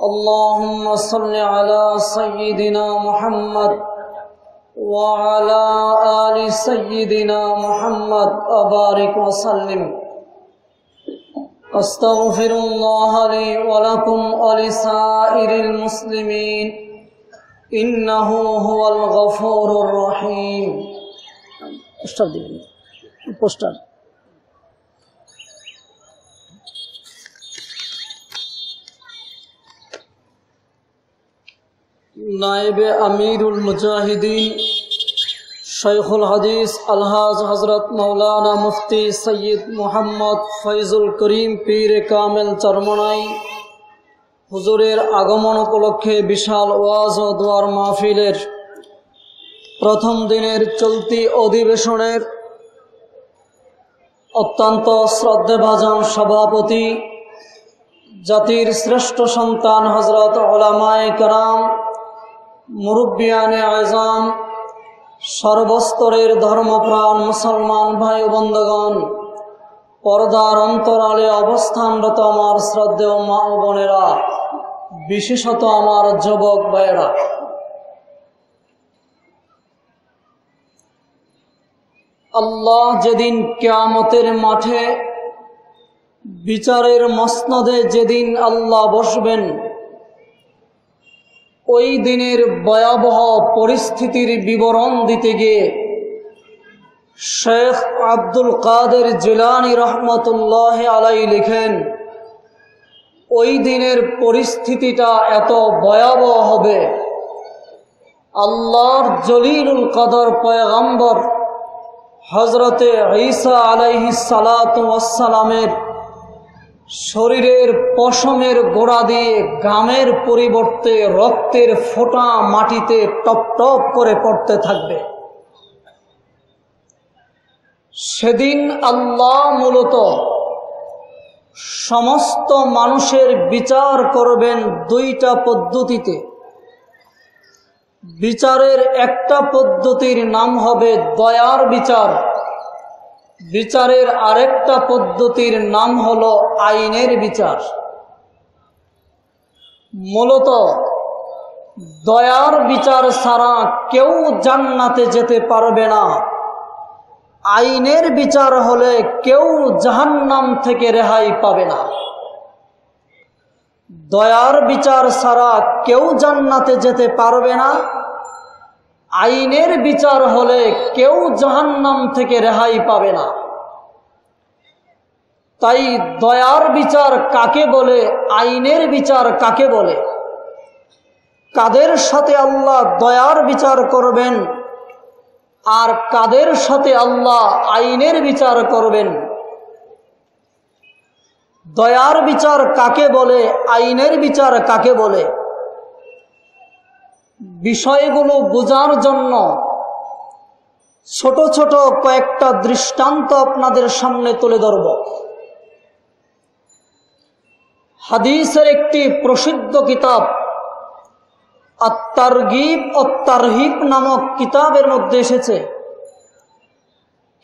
اللهم صل على سيدنا محمد وعلى آل سيدنا محمد وبارك وسلم. أستغفر الله لي ولكم ولسائر المسلمين إنه هو الغفور الرحيم. Poster नायबे अमीरुल Mujahideen शेखुल हदीस अलहाज हजरत मौलाना मुफ्ती सैयद मोहम्मद फैजुल करीम पीर कामिल चरमनाई हुजूरेर आगमन उपलक्षे विशाल ओयाज ओ दुआर महफिलेर प्रथम दिनेर चलती अधिवेशनेर अत्यंत श्रद्धाभाजन सभापति जातिर श्रेष्ठ सन्तान हजरत उलामाए कराम मुरब्बियाने आज़ाम सर्वस्तरेर धर्मप्राण मुसलमान भाई बंधुगण पर्दार अंतराले अवस्थानरत आमार श्रद्धेय मा ओ बोनेरा विशेषत आमार युवक भाइरा अल्लाह जेदिन कियामतेर माठे বিচারের মসনদে যেদিন আল্লাহ বসবেন ওই দিনের ভয়াবহ পরিস্থিতির বিবরণ দিতে গিয়ে শেখ আব্দুল কাদের জিলানী রহমতুল্লাহ আলাইহি লিখেন ওই দিনের পরিস্থিতিটা এত ভয়াবহ হবে আল্লাহর জলিলুল কদর পয়গম্বর হযরতে ঈসা আলাইহিস সালাতু ওয়াস সালামের শরীরের পশমের গোড়া দিয়ে ঘামের পরিবর্তে রক্তের ফোঁটা মাটিতে টপ টপ করে পড়তে থাকবে। সেদিন আল্লাহ মূলত সমস্ত মানুষের বিচার করবেন দুইটা পদ্ধতিতে। বিচারের একটা পদ্ধতির নাম হবে দয়ার বিচার, বিচারের আরেকটা পদ্ধতির নাম হলো আইনের বিচার। মূলত দয়ার বিচার ছাড়া কেউ জান্নাতে যেতে পারবে না, আইনের বিচার হলে কেউ জাহান্নাম থেকে রেহাই পাবে না। দয়ার বিচার ছাড়া কেউ জান্নাতে যেতে পারবে না, আইনের বিচার হলে কেউ জাহান্নাম থেকে রেহাই পাবে না। তাই দয়ার বিচার কাকে বলে, আইনের বিচার কাকে বলে, কাদের সাথে আল্লাহ দয়ার বিচার করবেন আর কাদের সাথে আল্লাহ আইনের বিচার করবেন, দয়ার বিচার কাকে বলে, আইনের বিচার কাকে বলে, বিষয়গুলো বোঝার জন্য ছোট ছোট কয়েকটা দৃষ্টান্ত আপনাদের সামনে তুলে ধরব। হাদিসের একটি প্রসিদ্ধ কিতাব আত-তারগীব ও তারহিব নামক কিতাবের মধ্যে এসেছে,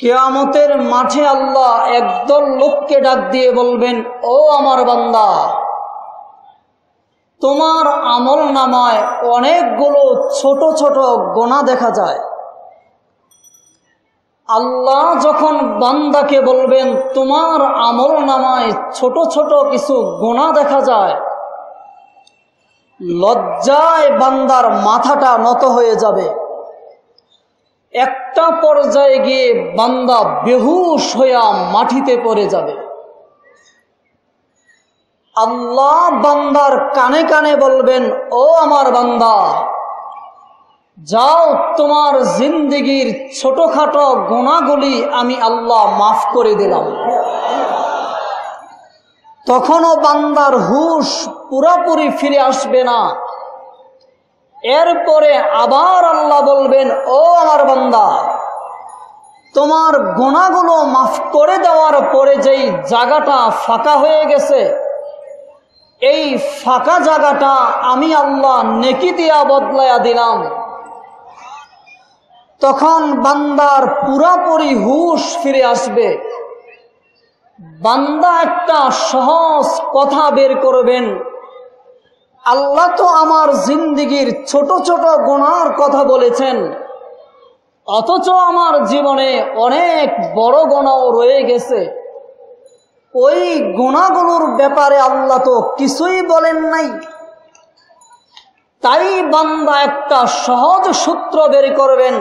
কিয়ামতের মাঠে আল্লাহ একদল লোককে ডাক দিয়ে বলবেন, ও আমার বান্দা, তোমার আমল নামায় অনেকগুলো ছোট ছোট গোনা দেখা যায়। আল্লাহ যখন বান্দাকে বলবেন তোমার আমল নামায় ছোট ছোট কিছু গোনা দেখা যায়, লজ্জায় বান্দার মাথাটা নত হয়ে যাবে। একটা পর্যায়ে গিয়ে বান্দা বেহুশ হইয়া মাটিতে পড়ে যাবে। আল্লাহ বান্দার কানে কানে বলবেন, ও আমার বান্দা, যাও তোমার জিন্দেগির ছোটখাটো গুনাহগুলি আমি আল্লাহ মাফ করে দিলাম। তখনও বান্দার হুশ পুরোপুরি ফিরে আসবে না। এরপরে আবার আল্লাহ বলবেন, ও আমার বান্দা, তোমার গুনাহগুলো মাফ করে দেওয়ার পরে যেই জায়গাটা ফাঁকা হয়ে গেছে, এই ফাঁকা জায়গাটা আমি আল্লাহ নেকি দিয়া বদলায়া দিলাম। তখন বান্দার পুরাপুরি হুশ ফিরে আসবে। বান্দা একটা সহজ কথা বের করবেন, আল্লাহ তো আমার জিন্দিগির ছোট ছোট গুনার কথা বলেছেন, অথচ আমার জীবনে অনেক বড় গুনাহ রয়ে গেছে। ওই গুনাহগুলোর ব্যাপারে আল্লাহ তো কিছুই বলেন নাই। তাই বান্দা একটা সহজ সূত্র বের করবেন,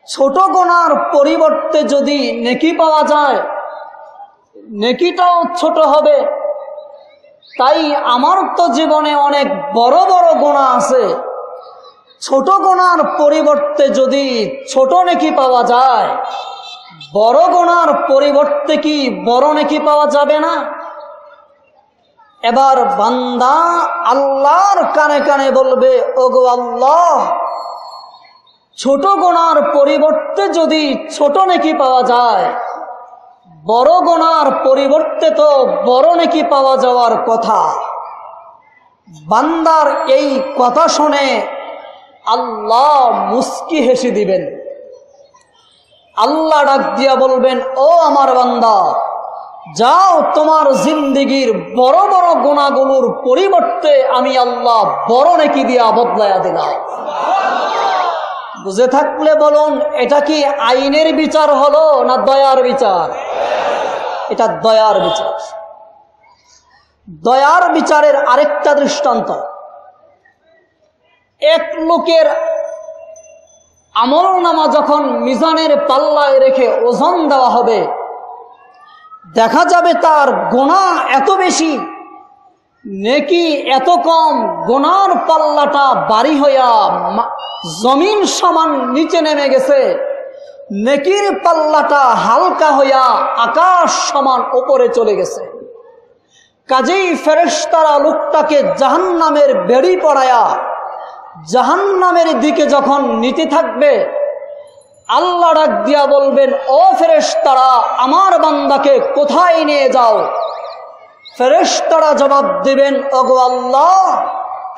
ছোট গুনার পরিবর্তে যদি নেকি পাওয়া যায়, নেকিটাও ছোট হবে। তাই আমার তো জীবনে অনেক বড় বড় গুনাহ আছে, ছোট গুনার পরিবর্তে যদি ছোট নেকি পাওয়া যায়, বড় গুনার পরিবর্তে কি বড় নেকি পাওয়া যাবে না? এবার বান্দা আল্লাহর কানে কানে বলবে, ওগো আল্লাহ, ছোট গুনার পরিবর্তে যদি ছোট নেকি পাওয়া যায়, বড় গুনার পরিবর্তে তো বড় নেকি পাওয়া যাওয়ার কথা। বান্দার এই কথা শুনে আল্লাহ মুস্কি হেসে দিবেন। আল্লাহ ডাক দিয়া বলবেন, ও আমার বান্দা, যাও, তোমার জিন্দিগির বড় বড় গুনাহগুলোর পরিবর্তে আমি আল্লাহ বড় নেকি দিয়া বদলায়া দিলাম। বুঝে থাকলে বলুন, এটা কি আইনের বিচার হলো না দয়ার বিচার? এটা দয়ার বিচার। দয়ার বিচারের আরেকটা দৃষ্টান্ত, এক লোকের আমলনামা যখন মিজানের পাল্লায় রেখে ওজন দেওয়া হবে, দেখা যাবে তার গুনাহ এত বেশি, নেকি এত কম, গুনার পাল্লাটা ভারী হইয়া জমিন সমান নিচে নেমে গেছে, নেকির পাল্লাটা হালকা হইয়া আকাশ সমান উপরে চলে গেছে। কাজেই ফেরেশতারা লোকটাকে জাহান্নামের বেড়ি পড়ায়া জাহান্নামের দিকে যখন নিতে থাকবে, আল্লাহ ডাক দিয়া বলবেন, ও ফেরেশতারা, আমার বান্দাকে কোথায় নিয়ে যাও? ফেরেশতারা জবাব দিবেন, ওগো আল্লাহ,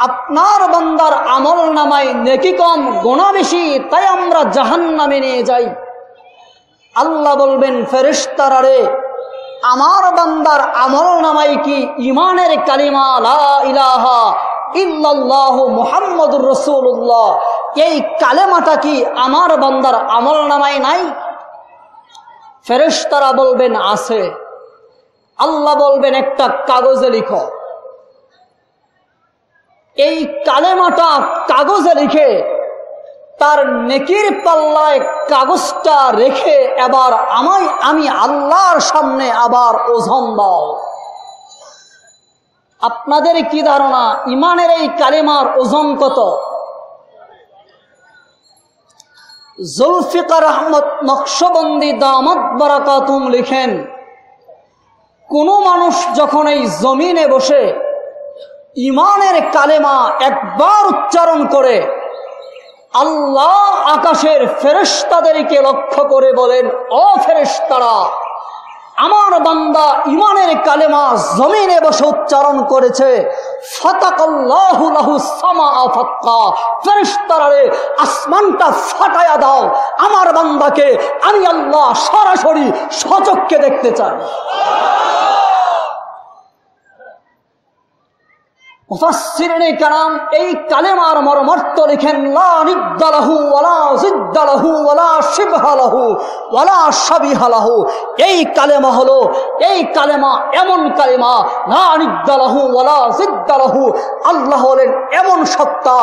আপনার বান্দার আমল নামায় নেকি কম, গুনাহ বেশি, তাই আমরা জাহান্নামে নিয়ে যাই। আল্লাহ বলবেন, ফেরেশতারা রে, আমার বান্দার আমল নামায় কি ঈমানের কালিমা লা ইলাহা ইল্লাল্লাহু মুহাম্মাদুর রাসূলুল্লাহ, এই কালেমাটা কি আমার বান্দার আমল নামায় নাই? ফেরেশতারা বলবেন, আছে। আল্লাহ বলবেন, একটা কাগজে লিখো। এই কালেমাটা কাগজে লিখে তার নেকির পাল্লায় কাগজটা রেখে এবার আমি আল্লাহর সামনে আবার ওজন দাও। আপনাদের কি ধারণা ইমানের এই কালেমার ওজন কত? জুলফিকার আহমদ নকশবন্দি দামাত বারাকাতুম লিখেন, কোন মানুষ যখন এই জমিনে বসে ইমানের কালেমা একবার উচ্চারণ করে, আল্লাহ আকাশের ফেরেশতাদেরকে লক্ষ্য করে বলেন, ও ফেরেশতারা, আমার বান্দা ইমানের কালেমা জমিনে বসে উচ্চারণ করেছে, ফাতাকাল্লাহু লাহু সামাআ ফাতকা, ফেরেশতারা রে, আসমানটা ফাটায়া দাও, আমার বান্দাকে আমি আল্লাহ সরাসরি সচক্ষে দেখতে চাই। মুফাসসিরিনে কেরাম এই কালেমার মর্মার্থ লিখেন, লা নিদ্দা লাহু ওয়ালা জিদ্দা লাহু ওয়ালা শিবহা লাহু ওয়ালা শাবিহা লাহু। এই কালেমা হলো, এই কালেমা এমন কালেমা, লা নিদ্দা লাহু ওয়ালা জিদ্দা লাহু, আল্লাহ হলেন এমন সত্তা,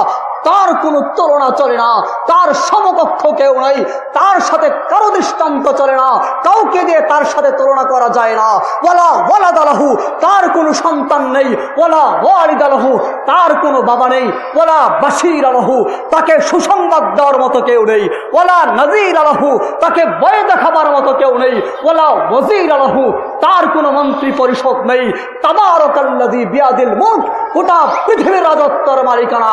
তার কোনো তুলনা চলে না, তার সমকক্ষ কেউ নাই, তার সাথে কারো দৃষ্টান্ত চলে না, কাউকে দিয়ে তার সাথে তুলনা করা যায় না। ওয়ালা ওয়ালাদা লাহু, তার কোনো সন্তান নেই। ওয়ালা ওয়ালিদা লাহু, তার কোনো বাবা নেই। ওয়ালা বাশীরা লাহু, তাকে সুসংবাদ দেওয়ার মতো কেউ নেই। ওয়ালা নাযীরা লাহু, তাকে ভয় দেখাবার মতো কেউ নেই। ওয়ালা ওয়াযীরা লাহু, তার কোনো মন্ত্রী পরিষদ নেই। তাবারাকাল্লাযী বিয়াদিল মুলক, গোটা পৃথিবীর রাজত্বের মালিকানা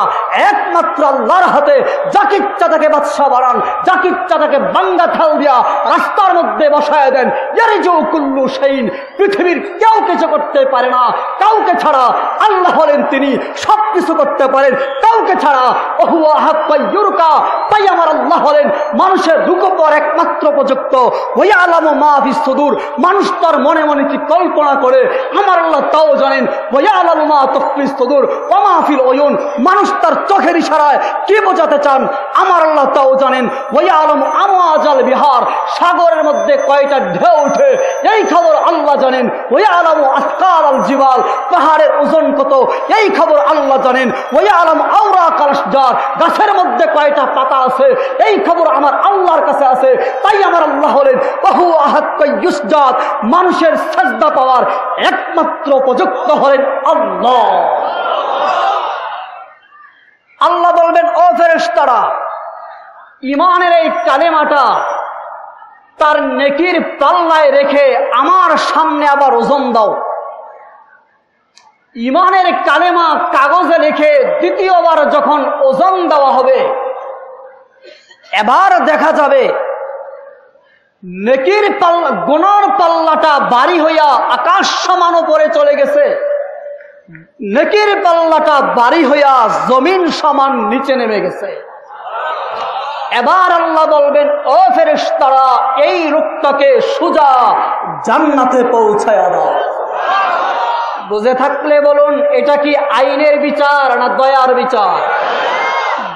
একমাত্র আল্লাহর হাতে। যাকে ইচ্ছা তাকে বাদশা বানান, যাকে ইচ্ছা তাকে বাঙ্গা ঠাল দিয়া রাস্তার মধ্যে বসায় দেন। ইয়ারজু কুল্লু শাইইন, পৃথিবীর কেউ কিছু করতে পারে না কাউকে ছাড়া। আল্লাহ হলেন তিনি সবকিছু করতে পারেন কাউকে ছাড়া। ওহুয়া হাক্কা ইউরকা, তাই আমার আল্লাহ হলেন মানুষের রূপের একমাত্র উপযুক্ত। ওয়ায়ালামু মা ফিস সুদূর, মানুষ তার মনে মনে মনে কি কল্পনা করে আমার আল্লাহ তাও জানেন। ওয়ায়ালামু মা তুখফি সুদূর ওয়া মা ফিল উয়ুন, মানুষ তার চোখের ইশারায় কি বোঝাতে চান আমার আল্লাহ তাও জানেন। ওয়ায়ালামু আমওয়াজাল বিহার, সাগরের মধ্যে কয়টা ঢেউ ওঠে এই খবর আল্লাহ জানেন। ওয়ায়ালামু আসকালাল জিবাল, পাহাড়ের ওজন কত এই খবর আল্লাহ জানেন। ওয়ায়ালামু আওরাকাল আশজার, গাছের মধ্যে কয়টা পাতা আছে এই খবর আমার আল্লাহর কাছে আছে। তাই আমার আল্লাহ হলেন ওয়াহু আহাক্কা ইউসজাদ, মানুষের সাজদা পাওয়ার একমাত্র উপযুক্ত হলেন আল্লাহ। আল্লাহ বলবেন ও ফেরেশতারা, ঈমানের এই কালেমাটা তার নেকির পাল্লায় রেখে আমার সামনে আবার ওজন দাও। ঈমানের কালেমা কাগজে লিখে দ্বিতীয়বার যখন ওজন দেওয়া হবে, এবার দেখা যাবে নেকির পাল্লা, গুনার পাল্লাটা ভারী হইয়া আকাশ সমান উপরে চলে গেছে, নেকির পাল্লাটা ভারী হইয়া জমিন সমান নিচে নেমে গেছে। এবার আল্লাহ বলবেন ও ফেরেশতারা, এই রূপটাকে সোজা জান্নাতে পৌঁছায়া দাও। বুঝে থাকলে বলুন, এটা কি আইনের বিচার না দয়ার বিচার?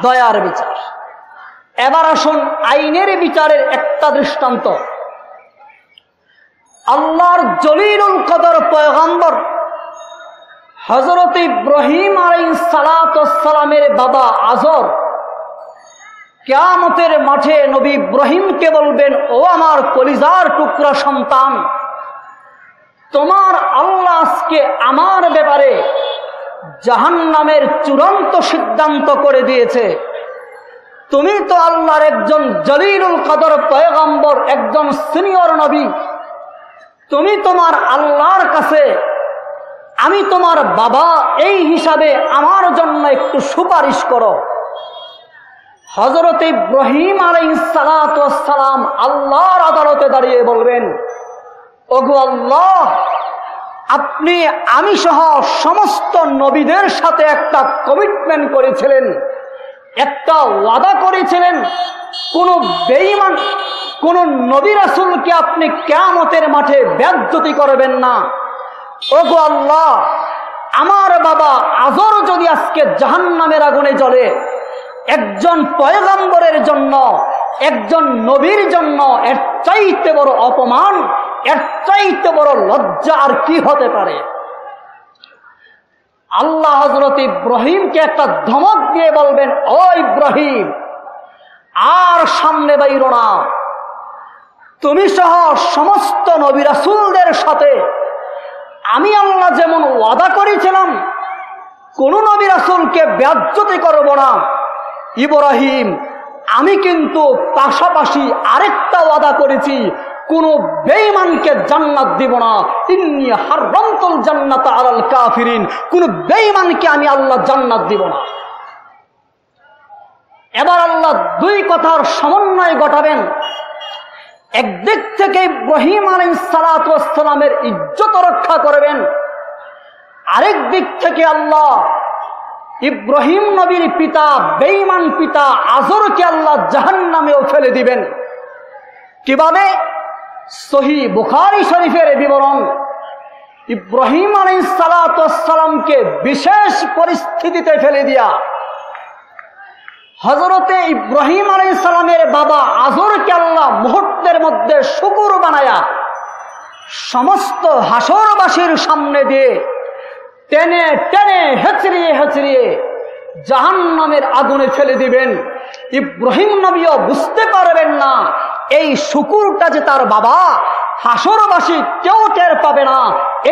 দয়ার বিচার। এবার আসুন আইনের বিচারের একটা দৃষ্টান্ত। আল্লাহর জলিলুল কদর পয়গম্বর হযরত ইব্রাহিম আলাইহিস সালাতু সালামের বাবা আজর কিয়ামতের মাঠে নবী ইব্রাহিমকে বলবেন, ও আমার কলিজার টুকরা সন্তান, তোমার আল্লাহ আজকে আমার ব্যাপারে জাহান্নামের চূড়ান্ত সিদ্ধান্ত করে দিয়েছে। তুমি তো আল্লাহর একজন জলিলুল কদর পয়গম্বর, একজন সিনিয়র নবী, তুমি তোমার আল্লাহর কাছে আমি তোমার বাবা এই হিসাবে আমার জন্য একটু সুপারিশ করো। হযরত ইব্রাহিম আলাইহিস সালাতু ওয়াস সালাম আল্লাহর আদালতে দাঁড়িয়ে বলবেন, ওগো আল্লাহ, আপনি আমি সহ সমস্ত নবীদের সাথে একটা কমিটমেন্ট করেছিলেন, একটা ওয়াদা করেছিলেন, কোন বেঈমান কোন নবী রাসূলকে আপনি কিয়ামতের মাঠে বেইজ্জতি করবেন না। ওগো আল্লাহ, আমার বাবা আজর যদি আজকে জাহান্নামের আগুনে জ্বলে, একজন পয়গম্বরের জন্য, একজন নবীর জন্য এর চাইতে বড় অপমান, এর চাইতে বড় লজ্জা আর কি হতে পারে? আল্লাহ হযরত ইব্রাহিমকে একটা ধমক দিয়ে বলবেন, ও ইব্রাহিম, আর সামনে বাইরো না। তুমি সহ সমস্ত নবী রাসূলদের সাথে আমি আল্লাহ যেমন ওয়াদা করেছিলাম কোন নবী রাসূলকে বেইজ্জতি করব না, ইব্রাহিম আমি কিন্তু পাশাপাশি আরেকটা ওয়াদা করেছি, কোন বেঈমানকে জান্নাত দিব না। ইন্নী হারামতুল জান্নাতা আলাল কাফিরিন, কোন বেঈমানকে আমি আল্লাহ জান্নাত দিব না। এবার আল্লাহ দুই কথার সমন্বয় ঘটাবেন। একদিক থেকে ইব্রাহিম আলাইহিস সালাতু ওয়াস সালামের ইজ্জত রক্ষা করবেন, আরেক দিক থেকে আল্লাহ ইব্রাহিম নবীর পিতা, বেঈমান পিতা আজরকে আল্লাহ জাহান্নামেও ফেলে দিবেন। কিভাবে? সহিহ বুখারী শরীফের বিবরণ, ইব্রাহিম আলাইহিস সালাতু ওয়াস সালামকে বিশেষ পরিস্থিতিতে ফেলে দিয়া হযরতে ইব্রাহিম আলাইহিস সালামের বাবা আজরকে আল্লাহ মুহূর্তের মধ্যে শুকর বানায়া সমস্ত হাসরবাসীর সামনে দিয়ে টেনে টেনে হেঁচড়িয়ে হেঁচড়িয়ে জাহান্নামের আগুনে ফেলে দিবেন। ইব্রাহিম নবীও বুঝতে পারবেন না এই শুকুরটা যে তার বাবা, হাসরবাসী কেউ টের পাবে না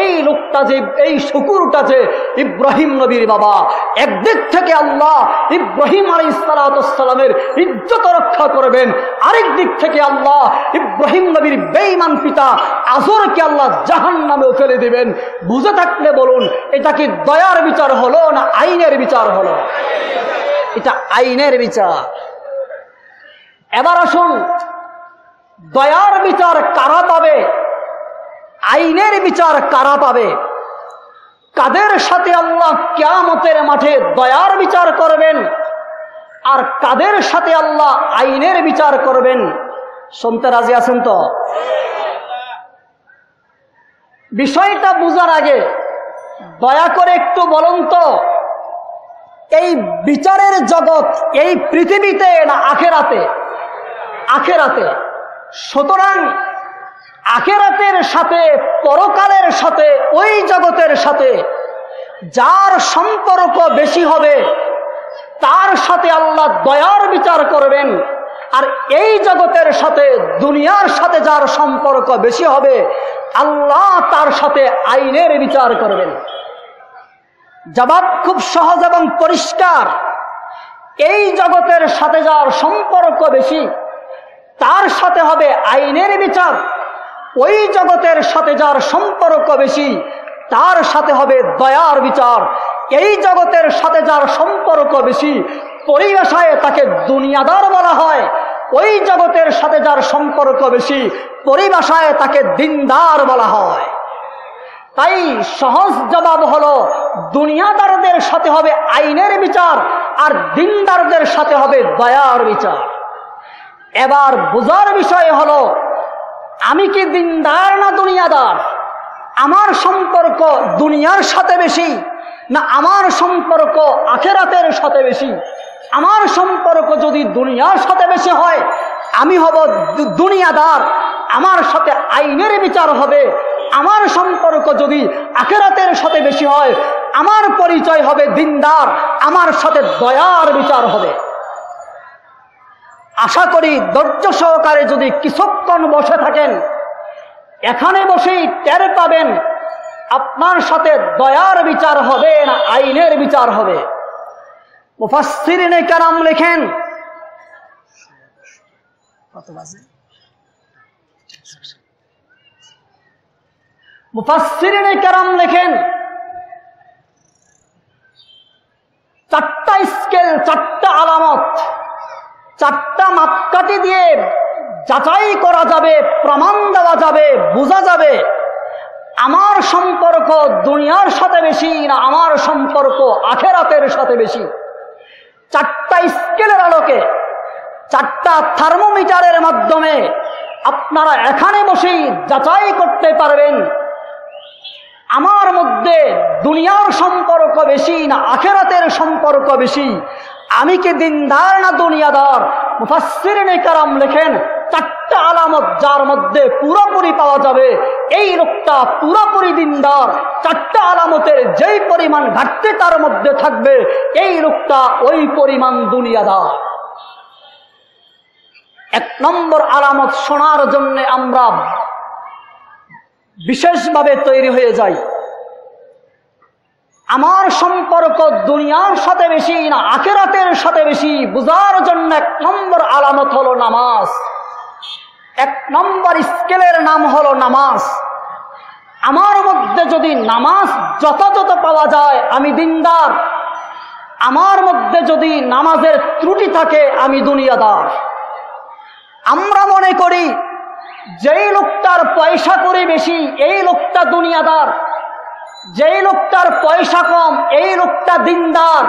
এই লোকটা যে, এই শুকুরটা যে ইব্রাহিম নবীর বাবা। একদিক থেকে আল্লাহ ইব্রাহিম আলাইহিস সালাতু ওয়াস সালামের ইজ্জত রক্ষা করবেন, আরেক দিক থেকে আল্লাহ ইব্রাহিম নবীর বেঈমান পিতা আজরকে আল্লাহ জাহান্নামেও ফেলে দিবেন। বুঝে থাকলে বলুন, এটা কি দয়ার বিচার হলো না আইনের বিচার হলো? এটা আইনের বিচার। এবার আসুন, দয়ার বিচার কারা পাবে, আইনের বিচার কারা পাবে, কাদের সাথে আল্লাহ কিয়ামতের মাঠে দয়ার বিচার করবেন আর কাদের সাথে আল্লাহ আইনের বিচার করবেন? শুনতে রাজি আছেন তো? বিষয়টা বুঝার আগে দয়া করে একটু বলুন তো, এই বিচারের জগৎ এই পৃথিবীতে না আখেরাতে? আখেরাতে। সুতরাং আখেরাতের সাথে, পরকালের সাথে, ওই জগতের সাথে যার সম্পর্ক বেশি হবে তার সাথে আল্লাহ দয়ার বিচার করবেন, আর এই জগতের সাথে, দুনিয়ার সাথে যার সম্পর্ক বেশি হবে আল্লাহ তার সাথে আইনের বিচার করবেন। জবাব খুব সহজ এবং পরিষ্কার। এই জগতের সাথে যার সম্পর্ক বেশি তার সাথে হবে আইনের বিচার, ওই জগতের সাথে যার সম্পর্ক বেশি তার সাথে হবে দয়ার বিচার। এই জগতের সাথে যার সম্পর্ক বেশি পরিভাষায় তাকে দুনিয়াদার বলা হয়, ওই জগতের সাথে যার সম্পর্ক বেশি পরিভাষায় তাকে দিনদার বলা হয়। তাই সহজ জবাব হলো, দুনিয়াদারদের সাথে হবে আইনের বিচার আর দিনদারদের সাথে হবে দয়ার বিচার। এবার বোঝার বিষয় হলো, আমি কি দিনদার না দুনিয়াদার? আমার সম্পর্ক দুনিয়ার সাথে বেশি না আমার সম্পর্ক আখেরাতের সাথে বেশি? আমার সম্পর্ক যদি দুনিয়ার সাথে বেশি হয় আমি হব দুনিয়াদার, আমার সাথে আইনের বিচার হবে। আমার সম্পর্ক যদি আখেরাতের সাথে বেশি হয় আমার পরিচয় হবে দিনদার, আমার সাথে দয়ার বিচার হবে। আশা করি ধৈর্য সহকারে যদি কিছুক্ষণ বসে থাকেন, এখানে বসেই টের পাবেন আপনার সাথে দয়ার বিচার হবে না আইনের বিচার হবে। মুফাসসিরিনে কেরাম লেখেন, মুফাসসিরিনে কেরাম লেখেন, চারটা স্কেল, চারটা আলামত, চারটা মাপকাঠি দিয়ে যাচাই করা যাবে, প্রমাণ দেওয়া যাবে, বোঝা যাবে আমার সম্পর্ক দুনিয়ার সাথে বেশি না আমার সম্পর্ক আখেরাতের সাথে বেশি। চারটা স্কেলের আলোকে, চারটা থার্মোমিটারের মাধ্যমে আপনারা এখানে বসেই যাচাই করতে পারবেন আমার মধ্যে দুনিয়ার সম্পর্ক বেশি না আখেরাতের সম্পর্ক বেশি, আমি কি দিনদার না দুনিয়াদার। মুফাসসিরিনে কেরাম লেখেন, চারটা আলামত যার মধ্যে পুরোপুরি পাওয়া যাবে এই লোকটা পুরোপুরি দিনদার। চারটা আলামতের যেই পরিমাণ ঘাটতি তার মধ্যে থাকবে এই লোকটা ওই পরিমাণ দুনিয়াদার। এক নম্বর আলামত শোনার জন্য আমরা বিশেষভাবে তৈরি হয়ে যাই। আমার সম্পর্ক দুনিয়ার সাথে বেশি না আখেরাতের সাথে বেশি বোঝার জন্য এক নম্বর আলামত হলো নামাজ। এক নম্বর স্কেলের নাম হলো নামাজ। আমার মধ্যে যদি নামাজ যথাযথ পাওয়া যায় আমি দিনদার, আমার মধ্যে যদি নামাজের ত্রুটি থাকে আমি দুনিয়াদার। আমরা মনে করি যেই লোকটার পয়সা করি বেশি এই লোকটা দুনিয়াদার, যেই লোকটার পয়সা কম এই লোকটা দিনদার।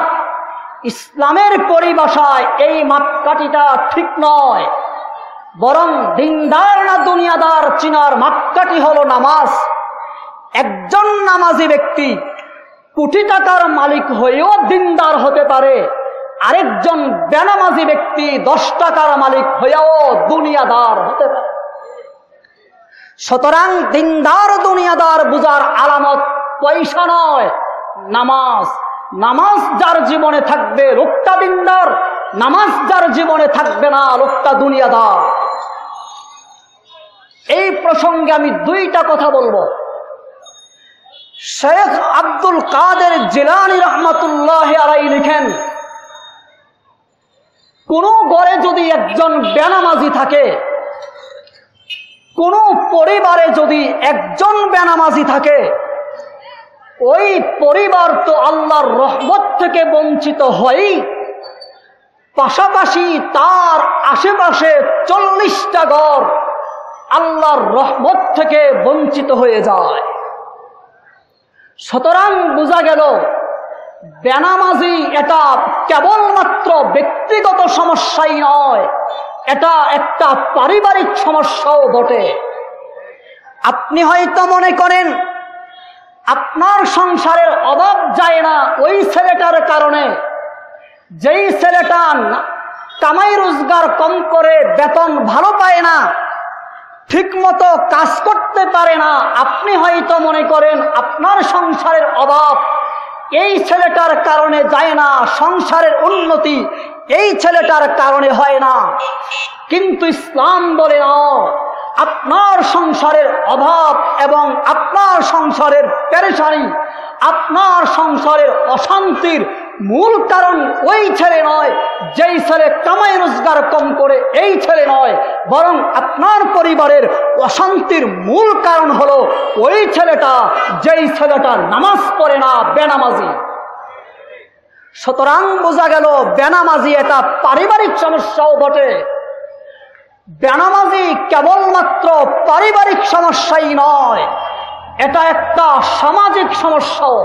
ইসলামের পরিভাষায় এই মাপকাঠিটা ঠিক নয়, বরং দিনদার না দুনিয়াদার চিনার মাপকাঠি হলো নামাজ। একজন নামাজি ব্যক্তি কোটি টাকার মালিক হয়েও দিনদার হতে পারে, আরেকজন বেনামাজি ব্যক্তি 10 টাকার মালিক হয়েও দুনিয়াদার হতে পারে। সুতরাং দিনদার দুনিয়াদার বুঝার আলামত পয়সা নয়, নামাজ। নামাজ যার জীবনে থাকবে লোকটা দিনদার, নামাজ যার জীবনে থাকবে না লোকটা দুনিয়াদার। এই প্রসঙ্গে আমি দুইটা কথা বলবো। শেখ আব্দুল কাদের জিলানী রহমাতুল্লাহ আলাইহি লিখেন, কোন ঘরে যদি একজন বেনামাজি থাকে, কোন পরিবারে যদি একজন বেনামাজি থাকে, ওই পরিবার তো আল্লাহর রহমত থেকে বঞ্চিত হয়, পাশাপাশি তার আশেপাশে 40টা ঘর আল্লাহর রহমত থেকে বঞ্চিত হয়ে যায়। সুতরাং বোঝা গেল বেনামাজি এটা কেবলমাত্র ব্যক্তিগত সমস্যাই নয়, এটা একটা পারিবারিক সমস্যাও বটে। আপনি হয়তো মনে করেন আপনার সংসারের অভাব যায় না ওই ছেলেটার কারণে, যেই ছেলেটা কামাই রোজগার কম করে বেতন ভালো পায় না, ঠিক মতো কাজ করতে পারে না। আপনি হয়তো মনে করেন আপনার সংসারের অভাব এই ছেলেটার কারণে যায় না, সংসারের উন্নতি এই ছেলেটার কারণে হয় না। কিন্তু ইসলাম বলে না, আপনার সংসারের অভাব এবং আপনার সংসারের পেরেশানি, আপনার সংসারের অশান্তির মূল কারণ ওই ছেলে নয়, যেই ছেলে কামাই রোজগার কম করে, এই ছেলে নয়, বরং আপনার পরিবারের অশান্তির মূল কারণ হলো ওই ছেলেটা, যেই ছেলেটা নামাজ পড়ে না, বেনামাজি। সুতরাং বোঝা গেল বেনামাজি এটা পারিবারিক সমস্যাও বটে। বেনামাজি কেবলমাত্র পারিবারিক সমস্যাই নয়, এটা একটা সামাজিক সমস্যাও।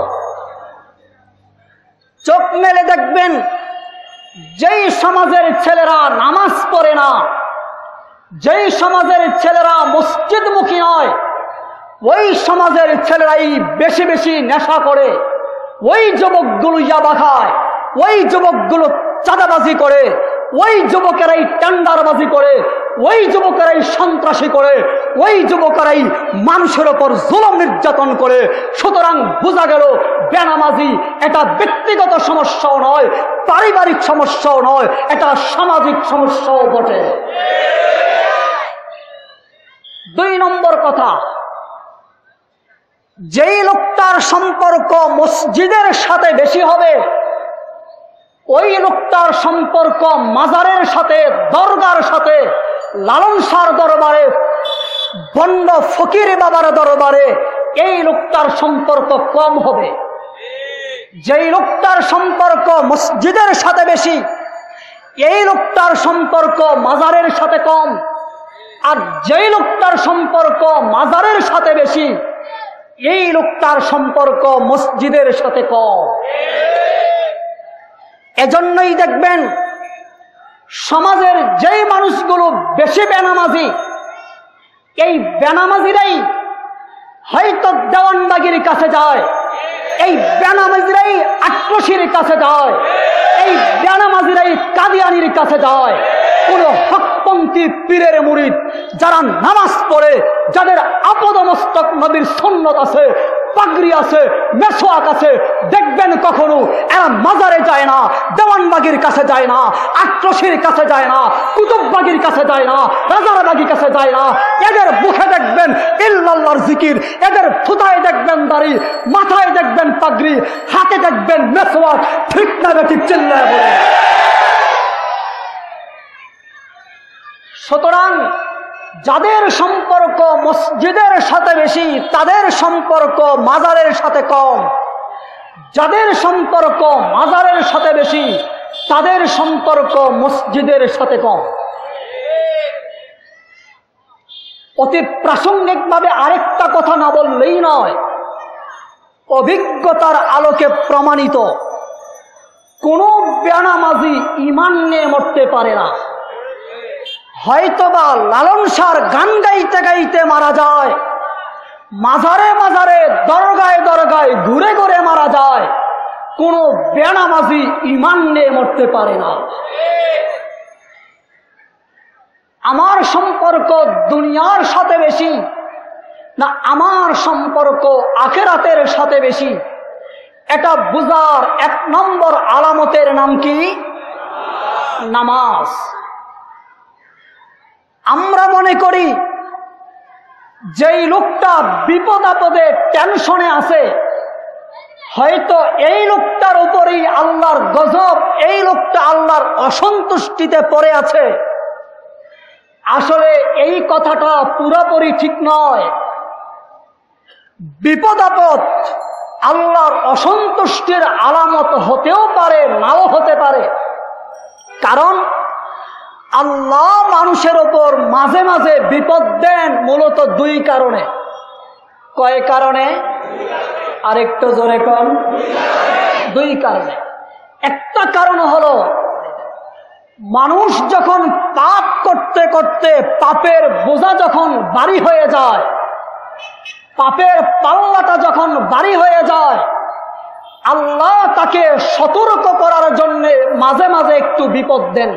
চোখ মেলে দেখবেন, যেই সমাজের ছেলেরা নামাজ পড়ে না, যেই সমাজের ছেলেরা মসজিদমুখী নয়, ওই সমাজের ছেলেরাই বেশি বেশি নেশা করে, ওই যুবকগুলো ইয়াবা খায়, ওই যুবকগুলো চাঁদাবাজি করে, ওই যুবকেরাই টেন্ডারবাজি করে, ওই যুবকেরাই সন্ত্রাসী করে, ওই যুবকেরাই মানুষের ওপর জুলুম নির্যাতন করে। সুতরাং বোঝা গেল বেনামাজি এটা ব্যক্তিগত সমস্যাও নয়, পারিবারিক সমস্যাও নয়, এটা সামাজিক সমস্যাও বটে। 2 নম্বর কথা, যেই লোকটার সম্পর্ক মসজিদের সাথে বেশি হবে, ওই লোকটার সম্পর্ক মাজারের সাথে, দরগার সাথে, লালন শাহর দরবারে, বন্ড ফকির বাবার দরবারে, এই লোকটার সম্পর্ক কম হবে। যেই লোকটার সম্পর্ক মসজিদের সাথে বেশি, এই লোকটার সম্পর্ক মাজারের সাথে কম। আর যেই লোকটার সম্পর্ক মাজারের সাথে বেশি, এই লোকটার সম্পর্ক মসজিদের সাথে কম। এজন্যই দেখবেন সমাজের যেই মানুষগুলো বেশি বেনামাজি, এই বেনামাজিরাই হয়তো দেওয়ানবাগির কাছে যায়, এই বেনামাজিরাই আট্রসির কাছে যায়, এই বেনামাজিরাই কাদিয়ানির কাছে যায়। কোন হকপন্থী পীরের মুরিদ যারা নামাজ পড়ে, যাদের আপদমস্তক নবীর সুন্নত আছে, পাগড়ি আছে, মেসওয়াক আছে, দেখবেন কখনো এরা মাজারে যায় না, দেওয়ানবাগির কাছে যায় না, আট্রসির কাছে যায় না, কুতুববাগির কাছে যায় না, রাজারবাগির কাছে যায় না। এদের মুখে দেখবেন ইল্লাল্লাহর জিকির, এদের থুতায় দেখবেন দাড়ি, মাথায় দেখবেন পাগড়ি, হাতে দেখবেন মেসওয়াক। ঠিক না ঠিক চিল্লায় বলে। সুতরাং যাদের সম্পর্ক মসজিদের সাথে বেশি, তাদের সম্পর্ক মাজারের সাথে কম। যাদের সম্পর্ক মাজারের সাথে বেশি, তাদের সম্পর্ক মসজিদের সাথে কম। অতি প্রাসঙ্গিকভাবে আরেকটা কথা না বললেই নয়, অভিজ্ঞতার আলোকে প্রমাণিত, কোন বেনামাজি ঈমান নিয়ে মরতে পারে না। হয়তোবা লালন শাহর গান গাইতে গাইতে মারা যায়, মাজারে মাজারে, দরগায় দরগায় ঘুরে ঘুরে মারা যায়, কোন বেনামাজি ঈমান নিয়ে মরতে পারে না। আমার সম্পর্ক দুনিয়ার সাথে বেশি না আমার সম্পর্ক আখিরাতের সাথে বেশি, এটা বুঝার 1 নম্বর আলামতের নাম কি? নামাজ। আমরা মনে করি যেই লোকটা বিপদ আপদে টেনশনে আছে, হয়তো এই লোকটার উপরেই আল্লাহর গজব, এই লোকটা আল্লাহর অসন্তুষ্টিতে পড়ে আছে। আসলে এই কথাটা পুরোপুরি ঠিক নয়। বিপদ আপদ আল্লাহর অসন্তুষ্টির আলামত হতেও পারে, নাও হতে পারে। কারণ আল্লাহ মানুষের ওপর মাঝে মাঝে বিপদ দেন মূলত 2 কারণে। কয় কারণে? আরেকটু জোরে কোন? 2 কারণে। একটা কারণ হলো মানুষ যখন পাপ করতে করতে পাপের বোঝা যখন ভারী হয়ে যায়, পাপের পাল্লাটা যখন ভারী হয়ে যায়, আল্লাহ তাকে সতর্ক করার জন্য মাঝে মাঝে একটু বিপদ দেন।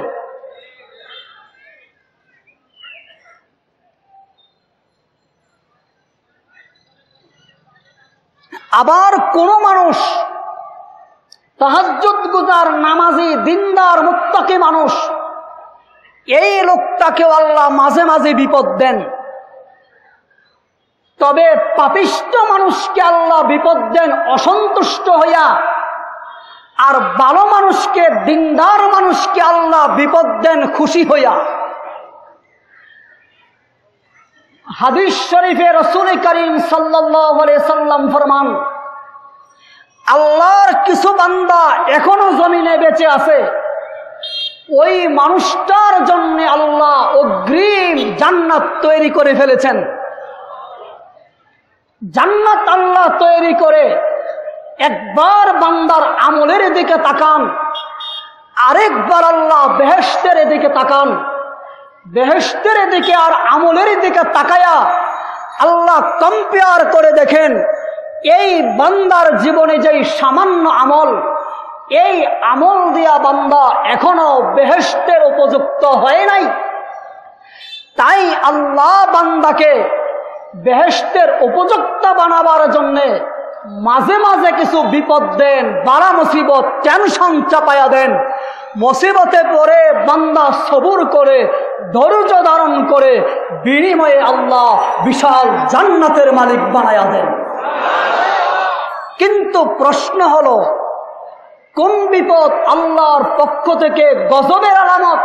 আবার কোন মানুষ তাহাজ্জুদ গুজার, নামাজি, দিনদার, মুত্তাকি মানুষ, এই লোকটাকেও আল্লাহ মাঝে মাঝে বিপদ দেন। তবে পাপিষ্ঠ মানুষকে আল্লাহ বিপদ দেন অসন্তুষ্ট হইয়া, আর ভালো মানুষকে, দিনদার মানুষকে আল্লাহ বিপদ দেন খুশি হইয়া। হাদিস শরীফে রাসূল করিম সাল্লাল্লাহু আলাইহি সাল্লাম ফরমান, আল্লাহর কিছু বান্দা এখনো জমিনে বেঁচে আছে, ওই মানুষটার জন্য আল্লাহ অগ্রিম জান্নাত তৈরি করে ফেলেছেন। জান্নাত আল্লাহ তৈরি করে একবার বান্দার আমলের দিকে তাকান, আরেকবার আল্লাহ বেহেশতের দিকে তাকান। বেহেশতের দিকে আর আমলের দিকে তাকায়া আল্লাহ কম্পেয়ার করে দেখেন, এই বান্দার জীবনে যেই সামান্য আমল, এই আমল দিয়া বান্দা এখনো বেহেশতের উপযুক্ত হয় নাই। তাই আল্লাহ বান্দাকে বেহেশতের উপযুক্ত বানাবার জন্য মাঝে মাঝে কিছু বিপদ দেন, বালা মুসিবত, টেনশন চাপায়া দেন। মুসিবতে পড়ে বান্দা সবুর করে, ধৈর্য ধারণ করে, বিনিময়ে আল্লাহ বিশাল জান্নাতের মালিক বানায়া দেন। কিন্তু প্রশ্ন হলো, কোন বিপদ আল্লাহর পক্ষ থেকে গজবের আলামত,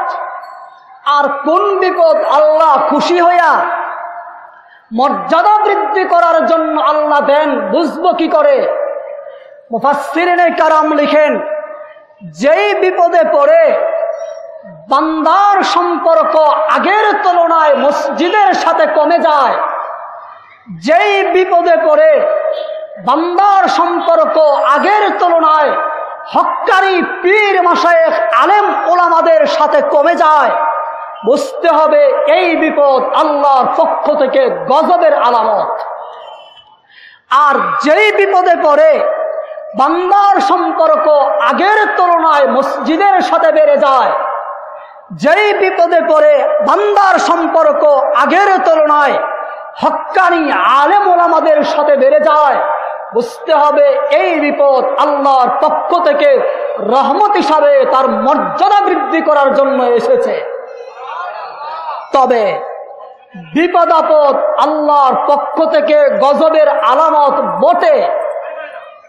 আর কোন বিপদ আল্লাহ খুশি হইয়া মর্যাদা বৃদ্ধি করার জন্য আল্লাহ দেন, বুঝবো কি করে? মুফাসসিরিনে কারাম লিখেন, যেই বিপদে পড়ে বান্দার সম্পর্ক আগের তুলনায় মসজিদের সাথে কমে যায়, যেই বিপদে পড়ে বান্দার সম্পর্ক আগের তুলনায় হক্কানি পীর মাশায়েখ আলেম ওলামাদের সাথে কমে যায়, বুঝতে হবে এই বিপদ আল্লাহর পক্ষ থেকে গজবের আলামত। আর যেই বিপদে পড়ে বান্দার সম্পর্ক আগের তুলনায় মসজিদের সাথে বেড়ে যায়, যেই বিপদে পড়ে বান্দার সম্পর্ক আগের তুলনায় হক্কানি আলেম ওলামাদের সাথে বেড়ে যায়, বুঝতে হবে এই বিপদ আল্লাহর পক্ষ থেকে রহমত হিসাবে তার মর্যাদা বৃদ্ধি করার জন্য এসেছে। তবে বিপদ আপদ আল্লাহর পক্ষ থেকে গজবের আলামত বটে,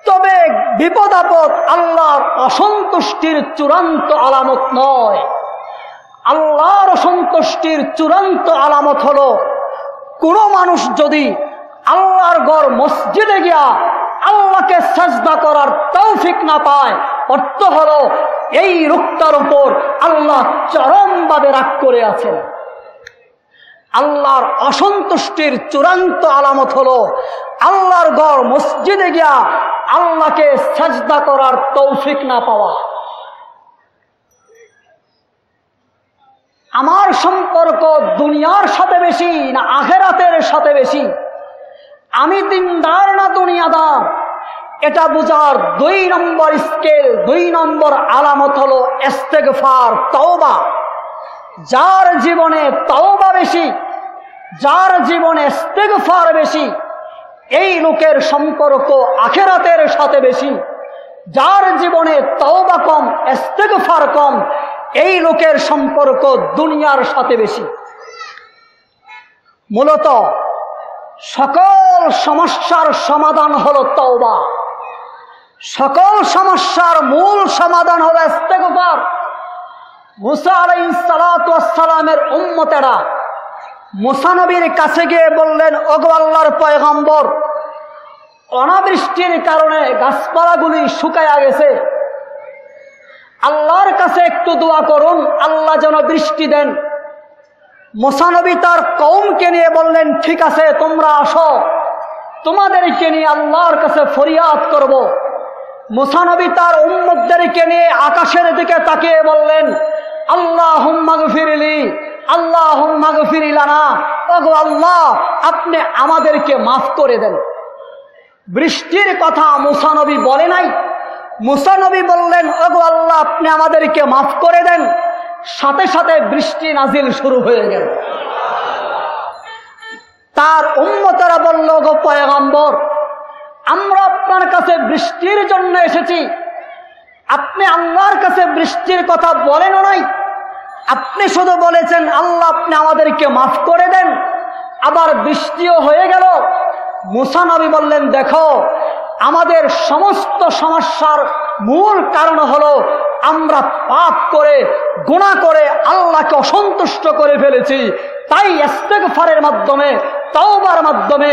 তবে বিপদ আপদ আল্লাহর অসন্তুষ্টির চূড়ান্ত আলামত নয়। আল্লাহর অসন্তুষ্টির চূড়ান্ত আলামত হলো, কোন মানুষ যদি আল্লাহর ঘর মসজিদে গিয়া আল্লাহকে সাজদা করার তৌফিক না পায়, অর্থ হলো এই লোকটার উপর আল্লাহ চরমভাবে রাগ করে আছেন। আল্লাহর অসন্তুষ্টির চূড়ান্ত আলামত হলো আল্লাহর ঘর মসজিদে গিয়া আল্লাহকে সাজদা করার তৌফিক না পাওয়া। আমার সম্পর্ক দুনিয়ার সাথে বেশি না আখিরাতের সাথে বেশি, আমি দিনদার না দুনিয়াদার, এটা বুঝার 2 নম্বর স্কেল, 2 নম্বর আলামত হলো ইস্তেগফার, তওবা। যার জীবনে তওবা বেশি, যার জীবনে ইস্তেগফার বেশি, এই লোকের সম্পর্ক আখিরাতের সাথে বেশি। যার জীবনে তওবা কম, ইস্তেগফার কম, এই লোকের সম্পর্ক দুনিয়ার সাথে বেশি। মূলত সকল সমস্যার সমাধান হলো তওবা, সকল সমস্যার মূল সমাধান হলো ইস্তেগফার। মুসা আলাইহিস সালাতু ওয়াস সালামের উম্মতেরা মুসা নবীর কাছে গিয়ে বললেন, ওগো আল্লাহর পয়গম্বর, অনাবৃষ্টির কারণে গাছপালাগুলি শুকায়া গেছে, আল্লাহর কাছে একটু দোয়া করুন, আল্লাহ যেন বৃষ্টি দেন। মুসা নবী তার কওমকে নিয়ে বললেন, ঠিক আছে, তোমরা আসো, তোমাদেরকে নিয়ে আল্লাহর কাছে ফরিয়াদ করব। মুসা নবী তার উম্মতদেরকে নিয়ে আকাশের দিকে তাকিয়ে বললেন, আল্লাহুম্মা গফিরলি, আল্লাহুম্মা গফির লানা, ওগো আল্লাহ আপনি আমাদেরকে মাফ করে দেন। বৃষ্টির কথা মুসা নবী বলে নাই, মুসা নবী বললেন ওগো আল্লাহ আপনি আমাদেরকে মাফ করে দেন, সাথে সাথে বৃষ্টি নাজিল শুরু হয়ে গেল। তার উম্মতেরা বলল গো পয়গম্বর, আমরা আপনার কাছে বৃষ্টির জন্য এসেছি, আপনি আল্লাহর কাছে বৃষ্টির কথা বলেন নাই, আপনি শুধু বলেছেন আল্লাহ আপনি আমাদেরকে মাফ করে দেন, আবার বৃষ্টিও হয়ে গেল। মুসা নবী বললেন দেখো আমাদের সমস্ত সমস্যার মূল কারণ হলো আমরা পাপ করে গুনাহ করে আল্লাহকে অসন্তুষ্ট করে ফেলেছি। তাই ইস্তেগফারের মাধ্যমে তওবার মাধ্যমে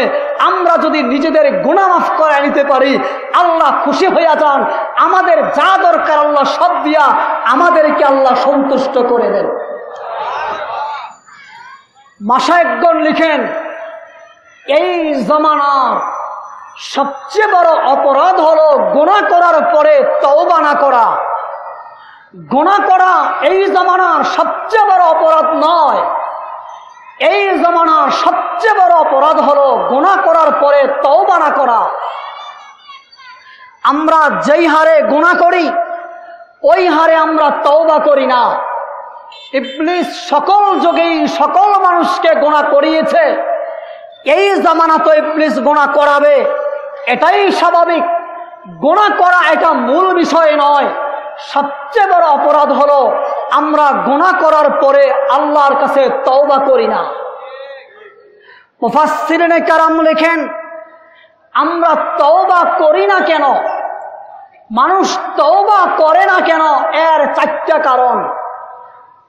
আমরা যদি নিজেদের গুনাহ মাফ করে নিতে পারি আল্লাহ খুশি হইয়া যান, আমাদের যা দরকার আল্লাহ সব দিয়া আমাদেরকে আল্লাহ সন্তুষ্ট করে দেন। মাশায়েখগণ লিখেন এই জামানার সবচেয়ে বড় অপরাধ হলো গুনাহ করার পরে তওবা না করা। গুনাহ করা এই জামানার সবচেয়ে বড় অপরাধ নয়, এই জামানার সবচেয়ে বড় অপরাধ হলো গুনাহ করার পরে তওবা না করা। আমরা যেই হারে গুনাহ করি ওই হারে আমরা তওবা করি না। ইবলিস সকল যুগেই সকল মানুষকে গুনাহ করিয়েছে, এই জামানা তো ইবলিস গুনাহ করাবে, এটাই স্বাভাবিক। গুনাহ করা এটা মূল বিষয় নয়, সবচেয়ে বড় অপরাধ হলো আমরা গুনাহ করার পরে আল্লাহর কাছে তওবা করি না। মুফাসসিরিনে কেরাম লেখেন আমরা তওবা করি না কেন, মানুষ তওবা করে না কেন, এর চারটা কারণ।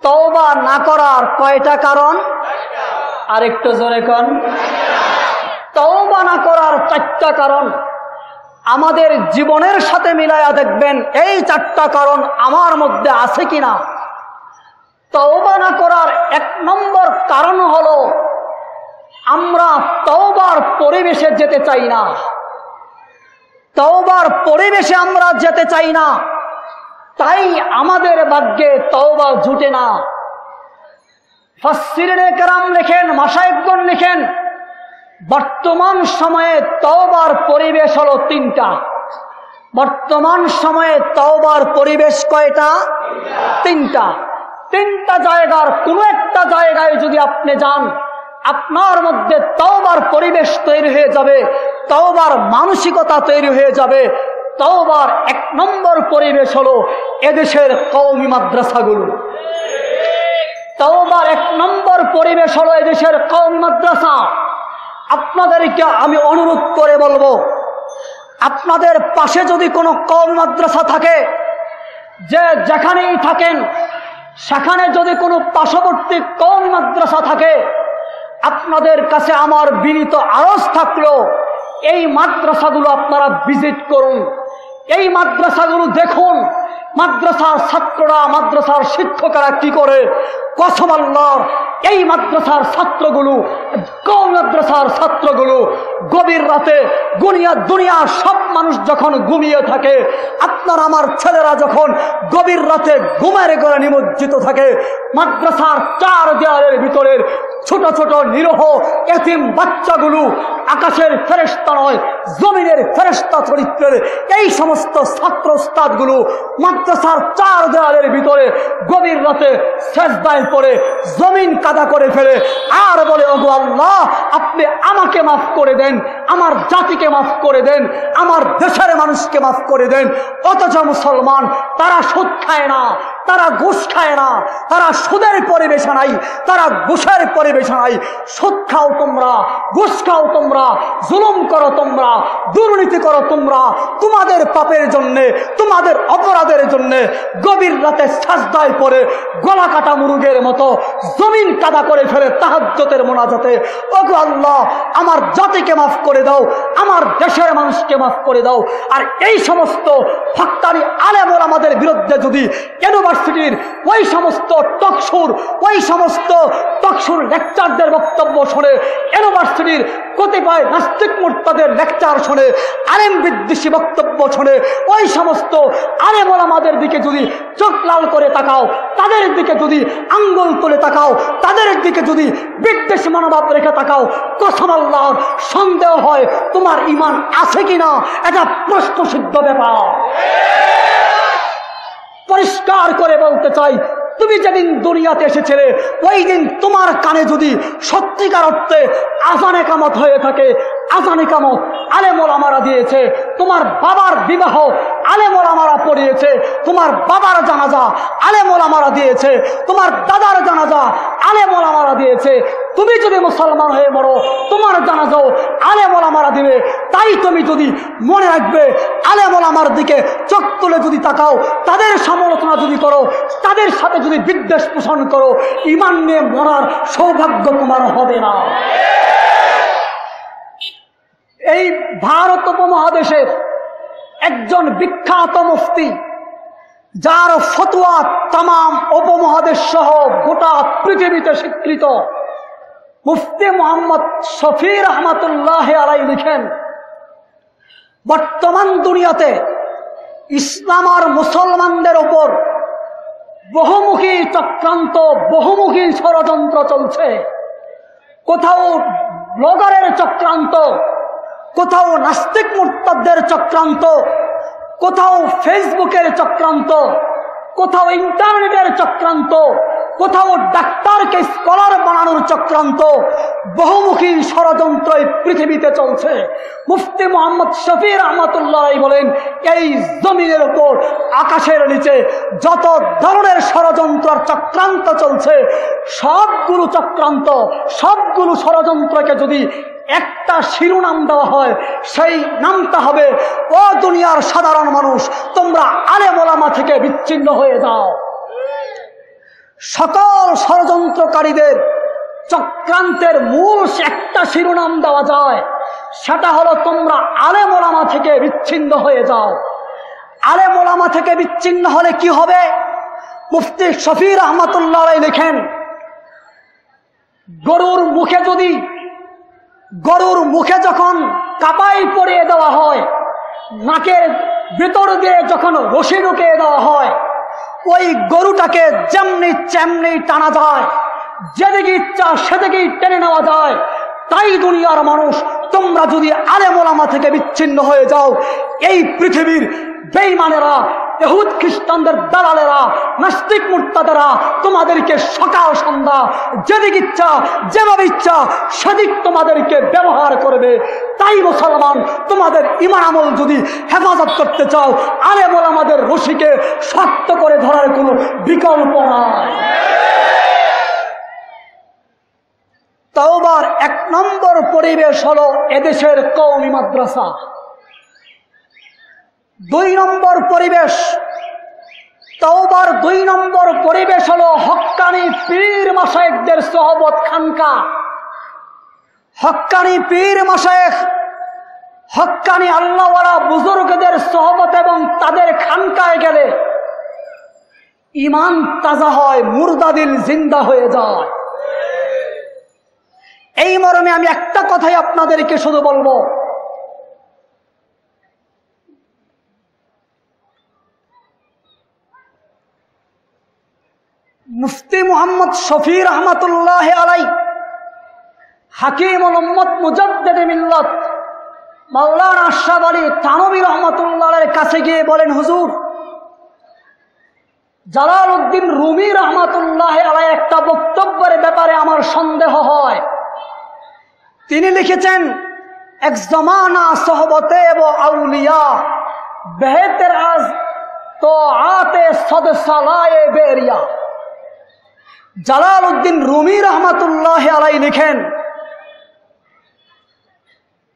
তওবা না করার কয়টা কারণ? আরেকটু জোরে কোন। তওবা না করার চারটা কারণ। আমাদের জীবনের সাথে মিলায়া দেখবেন এই চারটা কারণ আমার মধ্যে আছে কিনা। তওবা না করার এক নম্বর কারণ হলো আমরা তওবার পরিবেশে যেতে চাই না। তওবার পরিবেশে আমরা যেতে চাই না, তাই আমাদের ভাগ্যে তওবা জুটে না। মুফাসসিরিনে কেরাম লেখেন, মাশায়েখগণ লেখেন বর্তমান সময়ে তওবার পরিবেশ হলো তিনটা। বর্তমান সময়ে তওবার পরিবেশ কয়টা? তিনটা। তিনটা জায়গার কোন একটা জায়গায় যদি আপনি যান আপনার মধ্যে তওবার পরিবেশ তৈরি হয়ে যাবে, তওবার মানসিকতা তৈরি হয়ে যাবে। তওবার এক নম্বর পরিবেশ হলো এদেশের কওমি মাদ্রাসাগুলো। তওবার এক নম্বর পরিবেশ হলো এদেশের কওমি মাদ্রাসা। আপনাদেরকে আমি অনুরোধ করে বলবো, আপনাদের পাশে যদি কোনো কওমি মাদ্রাসা থাকে, যে যেখানেই থাকেন সেখানে যদি কোনো পার্শ্ববর্তী কওমি মাদ্রাসা থাকে, আপনাদের কাছে আমার বিনীত আরজ থাকলো এই মাদ্রাসাগুলো আপনারা ভিজিট করুন, এই মাদ্রাসাগুলো দেখুন। মাদ্রাসার ছাত্ররা, মাদ্রাসার শিক্ষকেরা কি করে। কসম আল্লাহর, এই মাদ্রাসার ছাত্রগুলো, কওমি মাদ্রাসার ছাত্রগুলো গভীর রাতে দুনিয়ার সব মানুষ যখন ঘুমিয়ে থাকে, আপনার আমার ছেলেরা যখন গভীর রাতে ঘুমের ঘরে নিমজ্জিত থাকে, মাদ্রাসার চার দেয়ালের ভিতরের ছোট ছোট নিরহ এতিম বাচ্চাগুলো আকাশের ফেরেশতা নয় জমিনের ফেরেশতা চরিত্রের এই সমস্ত ছাত্র উস্তাদগুলো মাদ্রাসার চার দেয়ালের ভিতরে গভীর রাতে সেজদায় পড়ে জমিন কাদা করে ফেলে আর বলে ওগো আল্লাহ আপনি আমাকে মাফ করে দেন, আমার জাতিকে মাফ করে দেন, আমার দেশের মানুষকে মাফ করে দেন। অথচ মুসলমান তারা সুদ খায় না, তারা ঘুষ খায় না, তারা সুদের পরিবেশে নাই, তারা ঘুষের পরিবেশে নাই। সুদ খাও তোমরা, ঘুষ খাও তোমরা, জুলুম করো তোমরা, দুর্নীতি করো তোমরা, তোমাদের পাপের জন্যে, তোমাদের অপরাধের জন্যে গভীর রাতে সাজদায় পড়ে গলা কাটা মুরগের মতো জমিন কাদা করে ফেলে তাহাজ্জুদের মোনাজাতে ওগো আল্লাহ আমার জাতিকে মাফ করে দাও, আমার দেশের মানুষকে মাফ করে দাও। আর এই সমস্ত হক্কানি আলেম ওলামাদের বিরুদ্ধে যদি ইউনিভার্সিটির ওই সমস্ত টকশুর লেকচারদের বক্তব্য শুনে ইউনিভার্সিটির কতিপয় নাস্তিক মুরতাদের লেকচার বিচার শুনে, আলেম বিদ্বেষী বক্তব্য শুনে ওই সমস্ত আলেম ওলামাদের দিকে যদি চোখ লাল করে তাকাও, তাদের দিকে যদি আঙ্গুল তুলে তাকাও, তাদের দিকে যদি বিদ্বেষী মনোভাব রেখে তাকাও, কসম আল্লাহর সন্দেহ হয় তোমার ঈমান আছে কিনা, এটা প্রশ্নসিদ্ধ ব্যাপার। পরিষ্কার করে বলতে চাই, তুমি যেদিন দুনিয়াতে এসেছিলে ওই দিন তোমার কানে যদি সত্যিকার অর্থে আযান ইকামত হয়ে থাকে, আযান ইকামত আলেম ওলামারা দিয়েছে, তোমার বাবার বিবাহ আলেম ওলামারা পড়িয়েছে, তোমার বাবার জানাজা আলেম ওলামারা দিয়েছে, তোমার দাদার জানাজা আলেম ওলামারা দিয়েছে, তুমি যদি মুসলমান হয়ে মরো তোমার জানাজাও আলেম ওলামারা দিবে। তাই তুমি যদি মনে রাখবে, আলেম ওলামার দিকে চোখ তুলে যদি তাকাও, তাদের সমালোচনা যদি করো, তাদের সাথে যদি বিদ্বেষ পোষণ করো, ঈমান নিয়ে মরার সৌভাগ্য তোমার হবে না। এই ভারত উপমহাদেশের একজন বিখ্যাত মুফতি, যার ফতোয়া তামাম উপমহাদেশ সহ গোটা পৃথিবীতে স্বীকৃত, মুফতি মুহাম্মদ শফি রহমাতুল্লাহ আলাইহি লিখেন, বর্তমান দুনিয়াতে ইসলাম আর মুসলমানদের ওপর বহুমুখী চক্রান্ত, বহুমুখী ষড়যন্ত্র চলছে। কোথাও ব্লগারের চক্রান্ত, কোথাও নাস্তিক মুরতাদদের চক্রান্ত, কোথাও ফেসবুকের চক্রান্ত, কোথাও ইন্টারনেটের চক্রান্ত, কোথাও ডাক্তারকে স্কলার বানানোর চক্রান্ত, বহুমুখী ষড়যন্ত্র এই পৃথিবীতে চলছে। মুফতি মুহাম্মদ শফি রহমাতুল্লাহ বলেন, এই জমিনের উপর আকাশের নিচে যত ধরনের ষড়যন্ত্র চক্রান্ত চলছে, সবগুলো চক্রান্ত, সবগুলো ষড়যন্ত্রকে যদি একটা শিরোনাম দেওয়া হয়, সেই নামটা হবে, ও দুনিয়ার সাধারণ মানুষ, তোমরা আলেম ওলামা থেকে বিচ্ছিন্ন হয়ে যাও। সকল ষড়যন্ত্রকারীদের চক্রান্তের মূল একটা শিরোনাম দেওয়া যায়, সেটা হলো তোমরা আলেম ওলামা থেকে বিচ্ছিন্ন হয়ে যাও। আলেম ওলামা থেকে বিচ্ছিন্ন হলে কি হবে? মুফতি শফি রহমাতুল্লাহ লিখেন, গরুর মুখে যখন কাপাই পরিয়ে দেওয়া হয়, নাকের ভেতর দিয়ে যখন রশি ঢুকিয়ে দেওয়া হয়, ওই গরুটাকে যেমনি চেমনি টানা যায়, যেদিকে ইচ্ছা সেদিকেই টেনে নেওয়া যায়। তাই দুনিয়ার মানুষ, তোমরা যদি আলেম ওলামা থেকে বিচ্ছিন্ন হয়ে যাও, এই পৃথিবীর বেঈমানেরা, ইহুদ খ্রিস্টানদের দালালেরা, নাস্তিক মুরতাদেরা তোমাদেরকে সকাল সন্ধ্যা যেদিক ইচ্ছা যেভাবে ইচ্ছা সেদিক তোমাদেরকে ব্যবহার করবে। তাই মুসলমান, তোমাদের ঈমান আমল যদি হেফাজত করতে চাও, আলেম ওলামাদের রশিকে শক্ত করে ধরার কোনো বিকল্প নাই। তাওবার 1 নম্বর পরিবেশ হলো এদেশের কওমি মাদ্রাসা। 2 নম্বর পরিবেশ, তাওবার 2 নম্বর পরিবেশ হলো হক্কানি পীর মাশায়েখদের সোহবত খানকা। হক্কানি পীর মাশায়েখ, হক্কানি আল্লাহওয়ালা বুজুর্গদের সোহবত এবং তাদের খানকায় গেলে ঈমান তাজা হয়, মুর্দা দিল জিন্দা হয়ে যায়। এই মর্মে আমি একটা কথাই আপনাদেরকে শুধু বলবো, মুফতি মুহাম্মদ শফি রহমাতুল্লাহ আলাই, হাকিমুল উম্মত মুজাদ্দিদে মিল্লাত মাওলানা আশরাফ আলী থানভী রহমাতুল্লাহর কাছে গিয়ে বলেন, হুজুর, জালালউদ্দিন রুমি রহমাতুল্লাহ আলাই একটা বক্তব্যের ব্যাপারে আমার সন্দেহ হয়। তিনি লিখেছেন, এক জমানা সোহবতে ও আউলিয়া বেহতের আজ তো আতে সদসালায়ে বেরিয়া। জালালউদ্দিন রুমি রহমাতুল্লাহ আলাই লিখেন,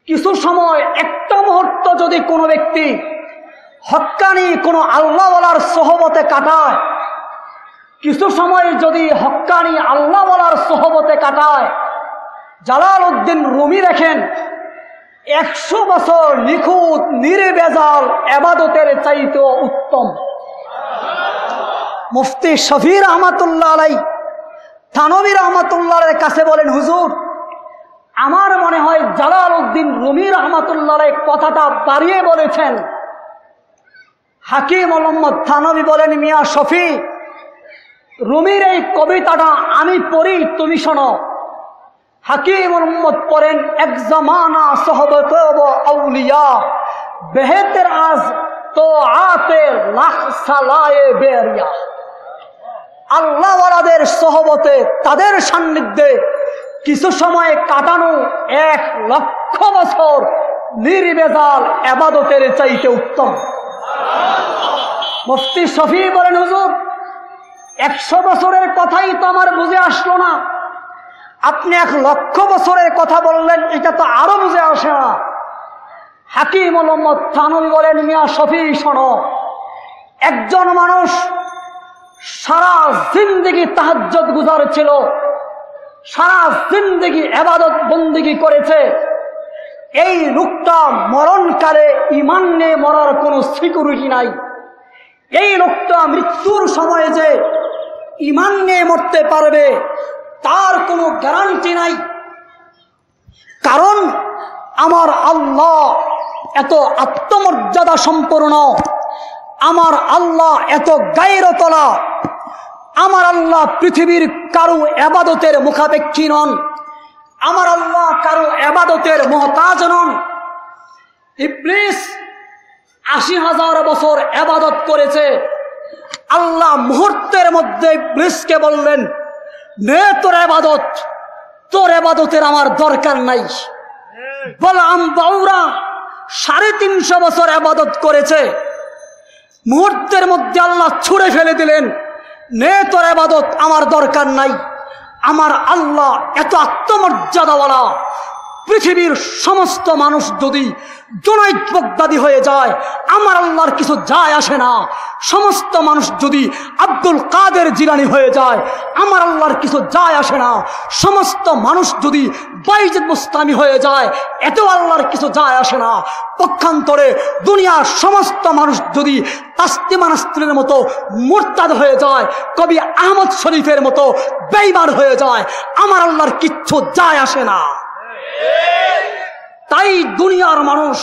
কিছু সময়, একটা মুহূর্ত যদি কোনো ব্যক্তি হক্কানি কোনো আল্লাহওয়ালার সোহবতে কাটায়, কিছু সময় যদি হক্কানি আল্লাহওয়ালার সোহবতে কাটায়, জালালউদ্দিন রুমি দেখেন 100 বছর নিখুঁত নির্ভেজাল ইবাদতের চাইতেও উত্তম। মুফতি শফি রহমাতুল্লাহ আলাই থানভী রহমাতুল্লাহর কাছে বলেন, হুজুর, আমার মনে হয় জালালউদ্দিন রুমি রহমাতুল্লাহ আলাইহি কথাটা বাড়িয়ে বলেছেন। হাকিম মোহাম্মদ থানভী বলেন, মিয়া শফি, রুমির এই কবিতাটা আমি পড়ি, তুমি শোনো। হাকিম মোহাম্মদ পড়েন, এক জামানা সোহবত আউলিয়া বেহেতের আজ তো আতে লাখ সালায়ে বেরিয়া। আল্লাহওয়ালাদের সোহবতে, তাদের সান্নিধ্যে কিছু সময় কাটানো 1,00,000 বছর নির্বেজাল ইবাদতের চাইতে উত্তম। মুফতি শফি বলেন, হুজুর 100 বছরের কথাই তো আমার বুঝে আসলো না, আপনি 1,00,000 বছরের কথা বললেন, এটা তো আরো বুঝে আসে না। হাকিম মোহাম্মদ থানভী বলেন, মিয়া শফি শোনো, একজন মানুষ সারা জিন্দেগি তাহাজ্জুদ গুজার ছিল, সারা জিন্দেগি ইবাদত বন্দেগি করেছে, এই লোকটা মরণকালে ঈমান নিয়ে মরার কোনো সিকিউরিটি নাই। এই লোকটা মৃত্যুর সময়ে যে ঈমান নিয়ে মরতে পারবে তার কোনো গ্যারান্টি নাই। কারণ আমার আল্লাহ এত আত্মমর্যাদা সম্পন্ন, আমার আল্লাহ এত গায়রতলা, আমার আল্লাহ পৃথিবীর কারো ইবাদতের মুখাপেক্ষী নন, আমার আল্লাহ কারো ইবাদতের মুহতাজ নন। ইবলিস 80,000 বছর ইবাদত করেছে, আল্লাহ মুহূর্তের মধ্যে ইবলিসকে বললেন, নে তোর ইবাদত, তোর ইবাদতের আমার দরকার নাই। বলআম বাউরা 350 বছর ইবাদত করেছে, মুহূর্তের মধ্যে আল্লাহ ছুঁড়ে ফেলে দিলেন, নে তোর ইবাদত আমার দরকার নাই। আমার আল্লাহ এত আত্মমর্যাদাওয়ালা, পৃথিবীর সমস্ত মানুষ যদি জুনাইদ বাগদাদি হয়ে যায় আমার আল্লাহর কিছু যায় আসে না, সমস্ত মানুষ যদি আব্দুল কাদের জিলানী হয়ে যায় আমার আল্লাহর কিছু যায় আসে না, সমস্ত মানুষ যদি বাইজিদ বুস্তামি হয়ে যায় এতেও আল্লাহর কিছু যায় আসে না। পক্ষান্তরে দুনিয়ার সমস্ত মানুষ যদি তাসলিমা নাসরিনের মতো মুরতাদ হয়ে যায়, কবি আহমদ শরীফের মতো বেঈমান হয়ে যায়, আমার আল্লাহর কিচ্ছু যায় আসে না। তাই দুনিয়ার মানুষ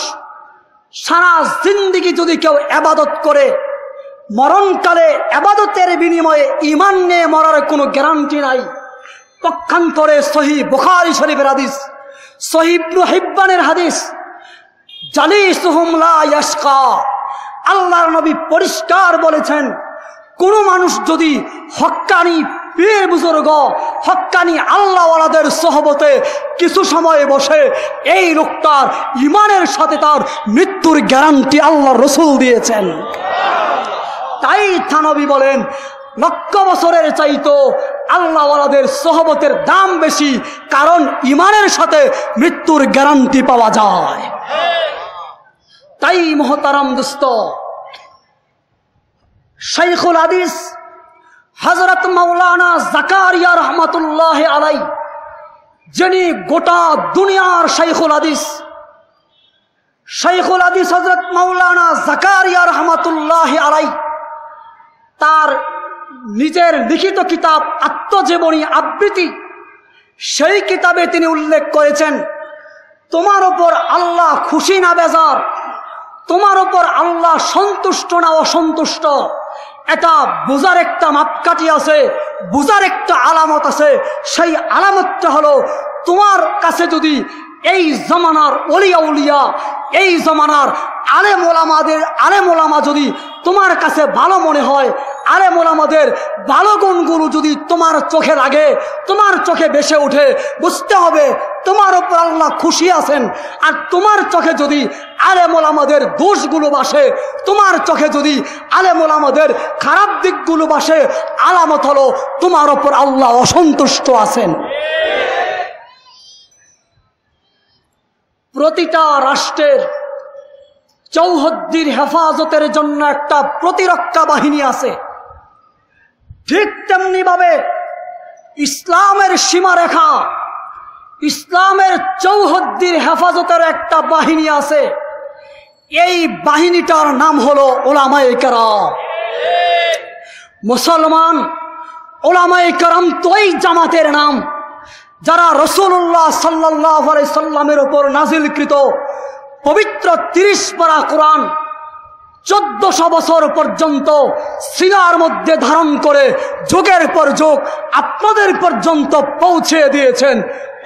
সারা জিন্দেগি যদি কেউ ইবাদত করে, মরণকালে ইবাদতের বিনিময়ে ঈমান নিয়ে মরার কোনো গ্যারান্টি নাই। পক্ষান্তরে সহিহ বুখারী শরীফের হাদিস, সহিহ ইবনে হিব্বানের হাদিস, জালিসুহুম লা ইয়াশকা, আল্লাহর নবী পরিষ্কার বলেছেন, কোন মানুষ যদি হক্কানি পীর বুজুর্গ, হক্কানি আল্লাহওয়ালাদের সোহবতে কিছু সময় বসে, এই লোকটার ঈমানের সাথে তার মৃত্যুর গ্যারান্টি আল্লাহর রাসূল দিয়েছেন। তাই থানভী বলেন, 1,00,000 বছরের চাইতো আল্লাহওয়ালাদের সোহবতের দাম বেশি, কারণ ঈমানের সাথে মৃত্যুর গ্যারান্টি পাওয়া যায়। তাই মুহতারাম দোস্ত, শাইখুল হাদিস হযরত মাওলানা জাকারিয়া রহমাতুল্লাহ আলাইহি, যিনি গোটা দুনিয়ার শাইখুল হাদিস, শাইখুল হাদিস হযরত মাওলানা জাকারিয়া রহমাতুল্লাহ আলাইহি তার নিজের লিখিত কিতাব আত্মজীবনী আবৃত্তি, সেই কিতাবে তিনি উল্লেখ করেছেন, তোমার উপর আল্লাহ খুশি না বেজার, তোমার উপর আল্লাহ সন্তুষ্ট না অসন্তুষ্ট, এটা বুঝার একটা মাপকাঠি আছে, বুঝার একটা আলামত আছে। সেই আলামতটা হলো, তোমার কাছে যদি এই জমানার ওলিয়া উলিয়া, এই জমানার আলেম ওলামা যদি তোমার কাছে ভালো মনে হয়, আলেম ওলামাদের ভালো গুণগুলো যদি তোমার চোখে লাগে, তোমার চোখে ভেসে ওঠে, বুঝতে হবে তোমার উপর আল্লাহ খুশি আছেন। আর তোমার চোখে যদি আলেম ওলামাদের দোষগুলো বাসে, তোমার চোখে যদি আলেম ওলামাদের খারাপ দিকগুলো বাসে, আলামত হলো তোমার উপর আল্লাহ অসন্তুষ্ট আছেন। প্রতিটা রাষ্ট্রের চৌহদ্দির হেফাজতের জন্য একটা প্রতিরক্ষা বাহিনী আছে, ঠিক তেমনি ভাবে ইসলামের সীমারেখা, ইসলামের চৌহদ্দির হেফাজতের একটা বাহিনী আছে। এই বাহিনীটার নাম হলো উলামায়ে কেরাম। মুসলমান উলামায়ে কেরাম তো এই জামাতের নাম, যারা রাসূলুল্লাহ সাল্লাল্লাহু আলাইহি সাল্লামের উপর নাজিলকৃত পবিত্র 30 পারা কোরআন 1400 বছর পর্যন্ত সিনার মধ্যে ধারণ করে যুগের পর যুগ আপনাদের পর্যন্ত পৌঁছে দিয়েছেন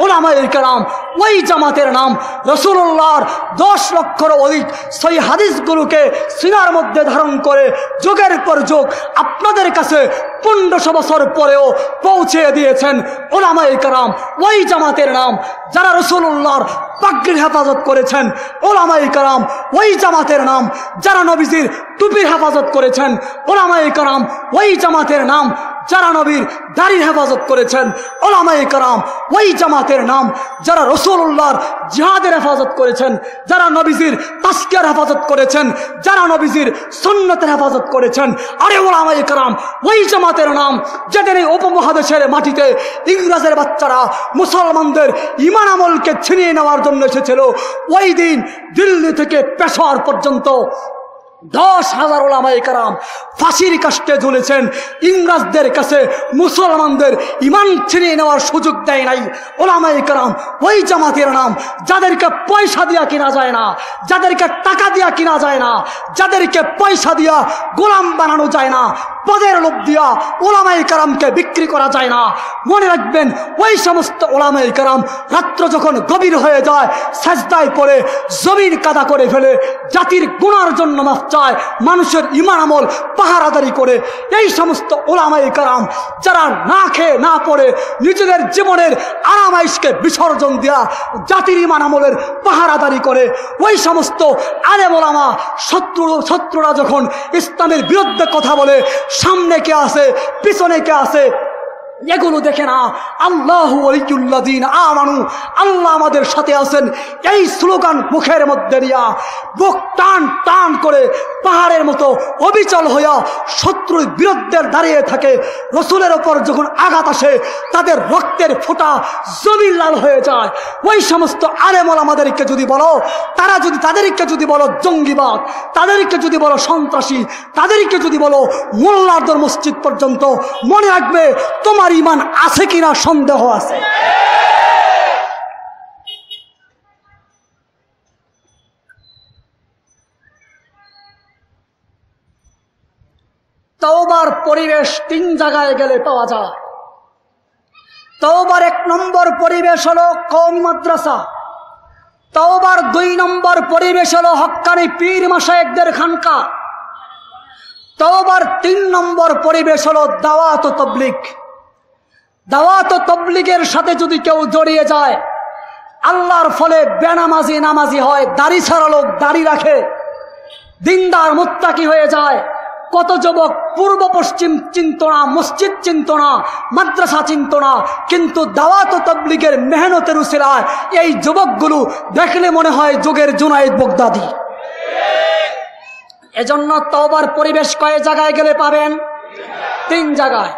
উলামায়ে কেরাম। ওই জামাতের নাম রাসূলুল্লাহর 10 লক্ষের অধিক সহিহ হাদিসগুলোকে সিনার মধ্যে ধারণ করে যুগের পর যুগ আপনাদের কাছে 1500 বছর পরেও পৌঁছে দিয়েছেন উলামায়ে কেরাম। ওই জামাতের নাম যারা রাসূলুল্লাহর পাগড়ির হেফাজত করেছেন উলামায়ে কেরাম। ওই জামাতের নাম যারা নবীজির টুপির হেফাজত করেছেন উলামায়ে কেরাম। ওই জামাতের নাম যারা নবীর দাড়ির হেফাজত করেছেন উলামায়ে কেরাম। ওই জামাতের নাম যারা রাসূলুল্লাহর জিহাদের হেফাজত করেছেন, যারা নবীজির তাসকিয়ার হেফাজত করেছেন, যারা নবীজির সুন্নতের হেফাজত করেছেন। আরে উলামায়ে কেরাম, ওই জামাতের নাম যেদিন এই উপমহাদেশের মাটিতে ইংরেজের বাচ্চারা মুসলমানদের ঈমান আমলকে ছিনিয়ে নেওয়ার জন্য এসেছিল, ওই দিন দিল্লি থেকে পেশোয়ার পর্যন্ত 10,000 উলামায়ে কেরাম ফাঁসির কাষ্টে ঝুলেছেন। ইংরেজদের কাছে মুসলমানদের ঈমান ছিনিয়ে নেওয়ার সুযোগ দেয় নাই উলামায়ে কেরাম। ওই জামাতের নাম যাদেরকে পয়সা দিয়া কিনা যায় না, যাদেরকে টাকা দিয়া কিনা যায় না, যাদেরকে পয়সা দিয়া গোলাম বানানো যায় না, পদের লোভ দিয়া উলামায়ে কেরামকে বিক্রি করা যায় না। মনে রাখবেন, ওই সমস্ত উলামায়ে কেরাম রাত্র যখন গভীর হয়ে যায় সাজদায় পড়ে জমিন কাদা করে ফেলে, জাতির গুনার জন্য মাফ চায়, মানুষের ঈমান আমল পাহারাদারি করে। এই সমস্ত উলামায়ে কেরাম যারা না খেয়ে না পড়ে নিজেদের জীবনের আরামাইশকে বিসর্জন দেয়া জাতির ঈমান আমলের পাহারাদারি করে, ওই সমস্ত আলেম ওলামা শত্রুরা যখন ইসলামের বিরুদ্ধে কথা বলে, সামনে কে আছে পিছনে কে আছে এগুলো দেখে না। আল্লাহু ওয়ালিয়ুল্লাযীনা আমানু, আল্লাহ আমাদের সাথে আছেন, এই স্লোগান মুখের মধ্যে নিয়া বুক টান টান করে পাহাড়ের মতো অবিচল হইয়া শত্রুর বিরুদ্ধে দাঁড়িয়ে থাকে। রসুলের ওপর যখন আঘাত আসে তাদের রক্তের ফোঁটা জমিন লাল হয়ে যায়। ওই সমস্ত আলেম ওলামাদেরকে যদি বলো, তাদেরকে যদি বলো জঙ্গিবাদ, তাদেরকে যদি বলো সন্ত্রাসী, তাদেরকে যদি বলো মোল্লারদের মসজিদ পর্যন্ত, মনে রাখবে তোমার ঈমান আছে কিনা সন্দেহ আছে। তওবার পরিবেশ 3 জায়গায় গেলে পাওয়া যায়। তওবার 1 নম্বর পরিবেশ হলো কওমি মাদ্রাসা, তওবার 2 নম্বর পরিবেশ হলো হক্কানি পীর মাশায়েখদের খানকা, তওবার 3 নম্বর পরিবেশ হলো দাওয়াত ও তাবলীগ। দাওয়াত ও তাবলীগের সাথে যদি কেউ জড়িয়ে যায়, আল্লাহর ফলে বেনামাজি নামাজি হয়, দাড়ি ছাড়া লোক দাড়ি রাখে, দিনদার মুত্তাকি হয়ে যায়। কত যুবক পূর্ব পশ্চিম চিন্ত না, মসজিদ চিন্ত না, মাদ্রাসা চিন্ত না, কিন্তু দাওয়াত ও তাবলীগের মেহনতের উসিলায় এই যুবকগুলো দেখলে মনে হয় যুগের জুনায়েদ বাগদাদি। এজন্য তওবার পরিবেশ কয় জায়গায় গেলে পাবেন? 3 জায়গায়।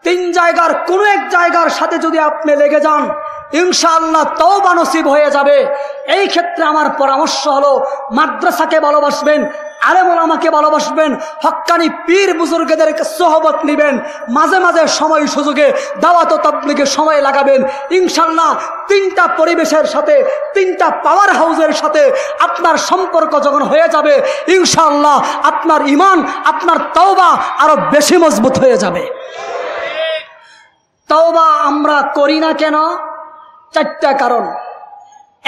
3 জায়গার কোনো এক জায়গার সাথে যদি আপনি লেগে যান, ইনশাআল্লাহ তওবা নসিব হয়ে যাবে। এই ক্ষেত্রে আমার পরামর্শ হলো, মাদ্রাসাকে ভালোবাসবেন, আলেম ওলামাকে ভালোবাসবেন, হক্কানি পীর বুজুর্গদের সোহবত নেবেন, মাঝে মাঝে সময় সুযোগে দাওয়াত ও তাবলীগে সময় লাগাবেন। ইনশাআল্লাহ 3টা পরিবেশের সাথে, 3টা পাওয়ার হাউসের সাথে আপনার সম্পর্ক যখন হয়ে যাবে, ইনশাআল্লাহ আপনার ঈমান, আপনার তওবা আরো বেশি মজবুত হয়ে যাবে। তওবা আমরা করি না কেন? 4টা কারণ।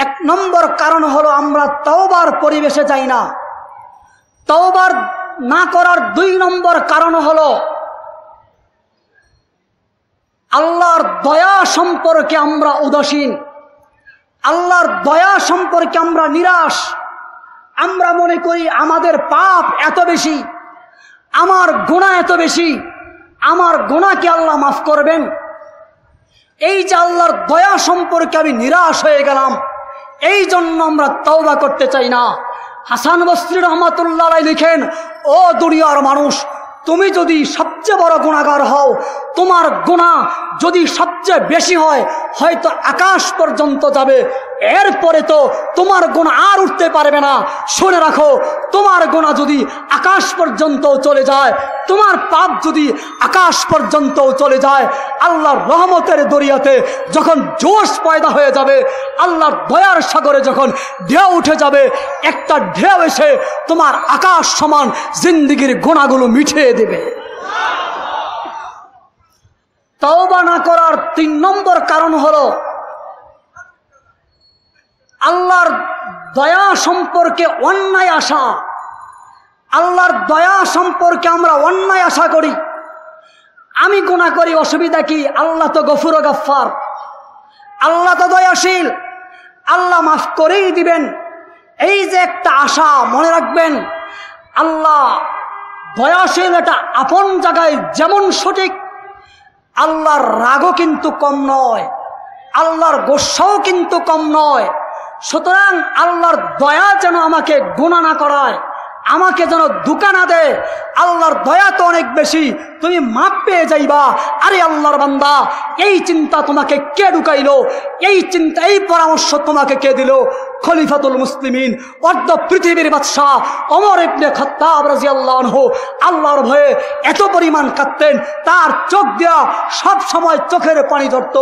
1 নম্বর কারণ হলো আমরা তওবার পরিবেশে যাই না। তওবার না করার 2 নম্বর কারণ হলো আল্লাহর দয়া সম্পর্কে আমরা উদাসীন, আল্লাহর দয়া সম্পর্কে আমরা নিরাশ। আমরা মনে করি আমাদের পাপ এত বেশি, আমার গুনাহ এত বেশি, আমার গুনাহকে আল্লাহ মাফ করবেন। এই যে আল্লাহর দয়া সম্পর্কে আমি নিরাশ হয়ে গেলাম, এই জন্য আমরা তওবা করতে চাই না। হাসান বসরি রহমাতুল্লাহ আলাইহি লিখেন, ও দুনিয়ার মানুষ, তুমি যদি সবচেয়ে বড় গুনাহগার হও, তোমার গুনাহ যদি সবচেয়ে বেশি হয়, হয়তো আকাশ পর্যন্ত যাবে। এরপরে তো তোমার গুনাহ আর উঠতে পারবে না। শুনে রাখো, তোমার গুনাহ যদি আকাশ পর্যন্ত চলে যায়, তোমার পাপ যদি আকাশ পর্যন্ত চলে যায়, আল্লাহর রহমতের দরিয়াতে যখন জোশ পয়দা হয়ে যাবে, আল্লাহর দয়ার সাগরে যখন ঢেউ উঠে যাবে, একটা ঢেউ এসে তোমার আকাশ সমান জিন্দেগির গুনাহগুলো মিটিয়ে দেবে। তওবা না করার 3 নম্বর কারণ হলো আল্লাহর দয়া সম্পর্কে অন্যায় আশা। আল্লাহর দয়া সম্পর্কে আমরা অন্যায় আশা করি। আমি গুনাহ করি, অসুবিধা কি? আল্লাহ তো গফুর ও গাফফার, আল্লাহ তো দয়াশীল, আল্লাহ মাফ করেই দিবেন। এই যে একটা আশা, মনে রাখবেন আল্লাহ দয়াশীল, এটা আপন জায়গায় যেমন সঠিক, আল্লাহর রাগও কিন্তু কম নয়, আল্লাহর গোসাও কিন্তু কম নয়। সুতরাং আল্লাহর দয়া যেন আমাকে গুনাহ না করায়, আমাকে যেন ধোঁকা না দেয়। আল্লাহর দয়া তো অনেক বেশি, তুমি মাপ পেয়ে যাইবা। আরে আল্লাহর বান্দা, এই চিন্তা তোমাকে কে ঢুকাইলো? এই চিন্তা, এই পরামর্শ তোমাকে কে দিল? খলিফাতুল মুসলিমিন, অর্ধ পৃথিবীর বাদশাহ ওমর ইবনে খাত্তাব রাদিয়াল্লাহু আনহু আল্লাহর ভয়ে এত পরিমাণ কাঁদতেন, তার চোখ দিয়া সব সময় চোখের পানি ঝরত।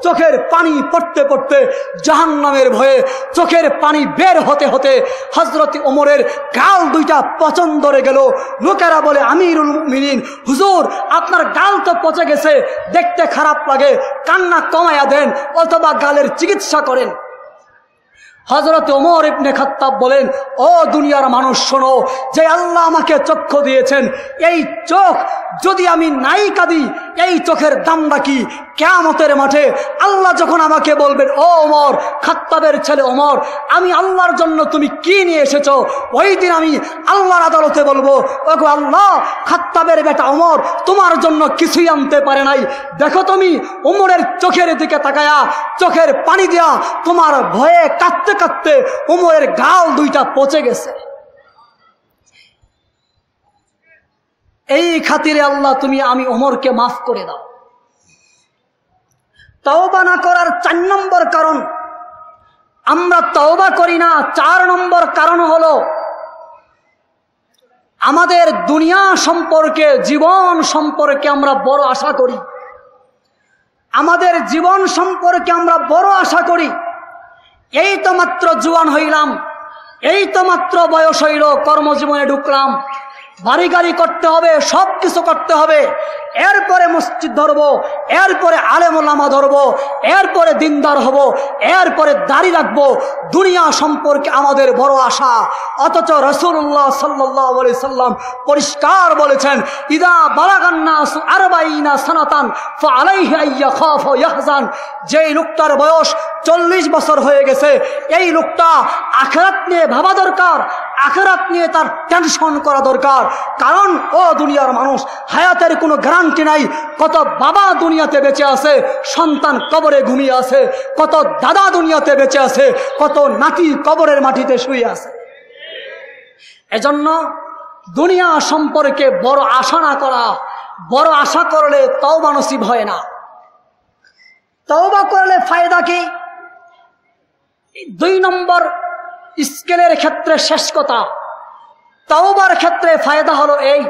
চোখের পানি পড়তে পড়তে জাহান্নামের ভয়ে চোখের পানি বের হতে হতে হযরত ওমরের গাল দুইটা পচন ধরে গেল। লোকেরা বলে, আমিরুল মুমিনিন হুজুর, আপনার গাল তো পচে গেছে, দেখতে খারাপ লাগে, কান্না কমায়া দেন অথবা গালের চিকিৎসা করেন। হযরত ওমর ইবনে খাত্তাব বলেন, ও দুনিয়ার মানুষ শোনো, যে আল্লাহ আমাকে চক্ষু দিয়েছেন, এই চোখ যদি আমি নাই কাঁদি, এই চোখের দামটা কি? কিয়ামতের মাঠে আল্লাহ যখন আমাকে বলবেন, ও ওমর, খাত্তাবের ছেলে ওমর, আমি আল্লাহর জন্য তুমি কি নিয়ে এসেছো, ওই দিন আমি আল্লাহর আদালতে বলবো, ওগো আল্লাহ, খাত্তাবের বেটা ওমর তোমার জন্য কিছুই আনতে পারে নাই। দেখো তুমি ওমরের চোখের দিকে তাকায়া চোখের পানি দিয়া তোমার ভয়ে কাঁদতে কাঁদতে ওমরের গাল দুইটা পচে গেছে। এই খাতিরে আল্লাহ তুমি আমি ওমরকে মাফ করে দাও। তওবা না করার 4 নম্বর কারণ, আমরা তওবা করি না। 4 নম্বর কারণ হলো আমাদের দুনিয়া সম্পর্কে, জীবন সম্পর্কে আমরা বড় আশা করি। আমাদের জীবন সম্পর্কে আমরা বড় আশা করি। এই তো মাত্র জোয়ান হইলাম, এই তো মাত্র বয়স হইল, কর্মজীবনে ঢুকলাম, বাড়ি গাড়ি করতে হবে, সব কিছু করতে হবে, এরপরে মসজিদ ধরবো, এরপরে আলেম ওলামা ধরবো, এরপরে দিনদার হব, এরপরে দাড়ি রাখবো। দুনিয়া সম্পর্কে আমাদের বড় আশা। অথচ রাসূলুল্লাহ সাল্লাল্লাহু আলাইহি সাল্লাম পরিষ্কার বলেছেন, ইদা বালাগান নাসু 40 সানাতান ফাআলাইহি আইয়াখাফু ইয়াহজান। যেই লোকটার বয়স 40 বছর হয়ে গেছে, এই লোকটা আখিরাত নিয়ে ভাবা দরকার, আখিরাত নিয়ে তার টেনশন করা দরকার। কারণ ও দুনিয়ার মানুষ, হায়াতের কোনো গ্যারান্টি নাই। কত বাবা দুনিয়াতে বেঁচে আছে, সন্তান কবরে ঘুমিয়ে আছে, কত দাদা দুনিয়াতে বেঁচে আছে, কত নাতি কবরের মাটিতে শুয়ে আছে। এজন্য দুনিয়া সম্পর্কে বড় আশা না করা। বড় আশা করলে তওবা নসিব হয় না। তওবা করলে ফায়দা কি? 2 নম্বর স্কেলের ক্ষেত্রে শেষ কথা, তওবার ক্ষেত্রে ফায়দা হলো এই,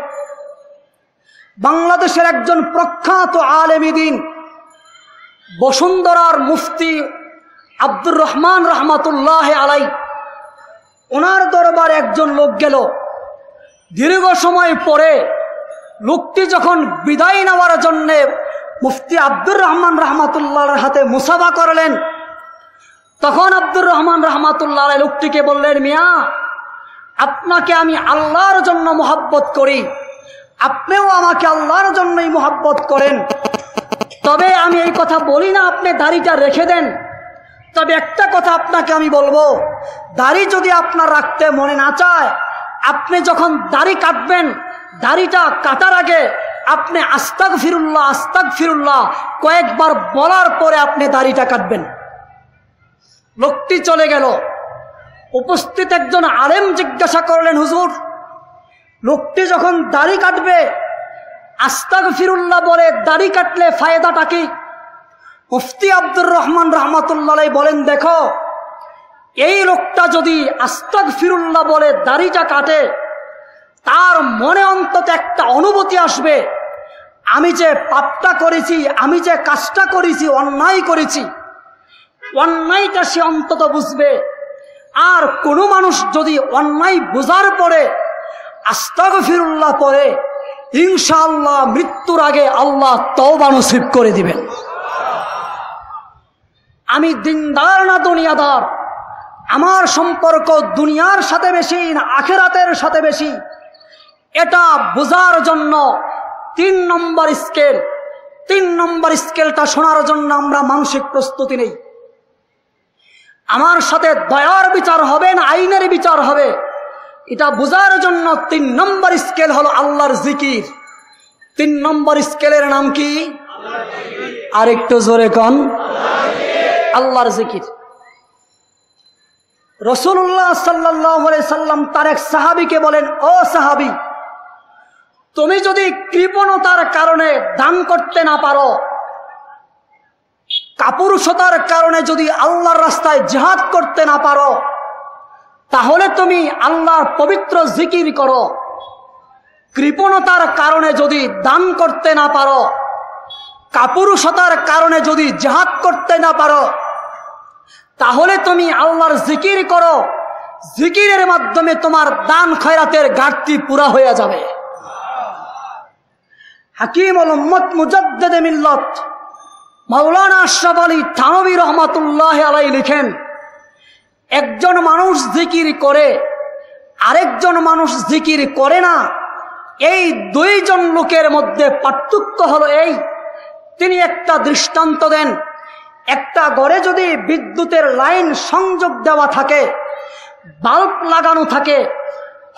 বাংলাদেশের একজন প্রখ্যাত আলেমী দ্বীন, বসুন্ধরার মুফতি আব্দুর রহমান রহমাতুল্লাহ আলাই, ওনার দরবারে একজন লোক গেল। দীর্ঘ সময় পরে লোকটি যখন বিদায় নেওয়ার জন্য মুফতি আব্দুর রহমান রহমাতুল্লাহর হাতে মুসাফা করলেন, তখন আব্দুর রহমান রহমাতুল্লাহ আলাই লোকটিকে বললেন, মিয়া, আপনাকে আমি আল্লাহর জন্য মোহাব্বত করি, আপনিও আমাকে আল্লাহর জন্যই মোহাব্বত করেন। তবে আমি এই কথা বলি না আপনি দাড়িটা রেখে দেন, তবে একটা কথা আপনাকে আমি বলবো, দাড়ি যদি আপনার রাখতে মনে না চায়, আপনি যখন দাড়ি কাটবেন, দাড়িটা কাটার আগে আপনি আস্তাগফিরুল্লাহ আস্তাগফিরুল্লাহ কয়েকবার বলার পরে আপনি দাড়িটা কাটবেন। লোকটি চলে গেল। উপস্থিত একজন আলেম জিজ্ঞাসা করলেন, হুজুর, লোকটি যখন দাড়ি কাটবে আস্তাগফিরুল্লাহ বলে দাড়ি কাটলে ফায়দাটা কি? মুফতি আব্দুর রহমান রহমাতুল্লাহ বলেন, দেখো, এই লোকটা যদি আস্তাগফিরুল্লাহ বলে দাড়িটা কাটে, তার মনে অন্তত একটা অনুভূতি আসবে, আমি যে পাপটা করেছি, আমি যে কাজটা করেছি, অন্যায় করেছি, অন্যায়টা সে অন্তত বুঝবে। আর কোনো মানুষ যদি অন্যায় বোঝার পরে আস্তাগফিরুল্লাহ পড়ে, ইনশাআল্লাহ মৃত্যুর আগে আল্লাহ তওবা নসিব করে দিবেন। আমি দিনদার না দুনিয়াদার, আমার সম্পর্ক দুনিয়ার সাথে বেশি না আখিরাতের সাথে বেশি, এটা বোঝার জন্য 3 নম্বর স্কেলটা শোনার জন্য আমরা মানসিক প্রস্তুতি নেই। আমার সাথে দয়ার বিচার হবে না আইনের বিচার হবে, এটা বোঝার জন্য 3 নম্বর স্কেল হলো আল্লাহর জিকির। 3 নম্বর স্কেলের নাম কি? আরেকটু জোরে কোন, আল্লাহর জিকির। রাসূলুল্লাহ সাল্লাল্লাহু আলাইহি সাল্লাম তার এক সাহাবীকে বলেন, ও সাহাবী, তুমি যদি কৃপণতার কারণে দান করতে না পারো, কাপুরুষতার কারণে যদি আল্লাহর রাস্তায় জিহাদ করতে না পারো, তাহলে তুমি আল্লাহর পবিত্র জিকির করো। কৃপণতার কারণে যদি দান করতে না পারো, কাপুরুষতার কারণে যদি জিহাদ করতে না পারো, তাহলে তুমি আল্লাহর জিকির করো। জিকিরের মাধ্যমে তোমার দান খয়রাতের ঘাটতি পুরা হয়ে যাবে। হাকিমুল উম্মত মুজাদ্দিদে মিল্লাত মাওলানা আশরাফ আলী থানভী রহমাতুল্লাহ আলাইহি লিখেন, একজন মানুষ জিকির করে, আরেকজন মানুষ জিকির করে না, এই 2 জন লোকের মধ্যে পার্থক্য হলো এই। তিনি একটা দৃষ্টান্ত দেন, একটা ঘরে যদি বিদ্যুতের লাইন সংযোগ দেওয়া থাকে, বাল্ব লাগানো থাকে,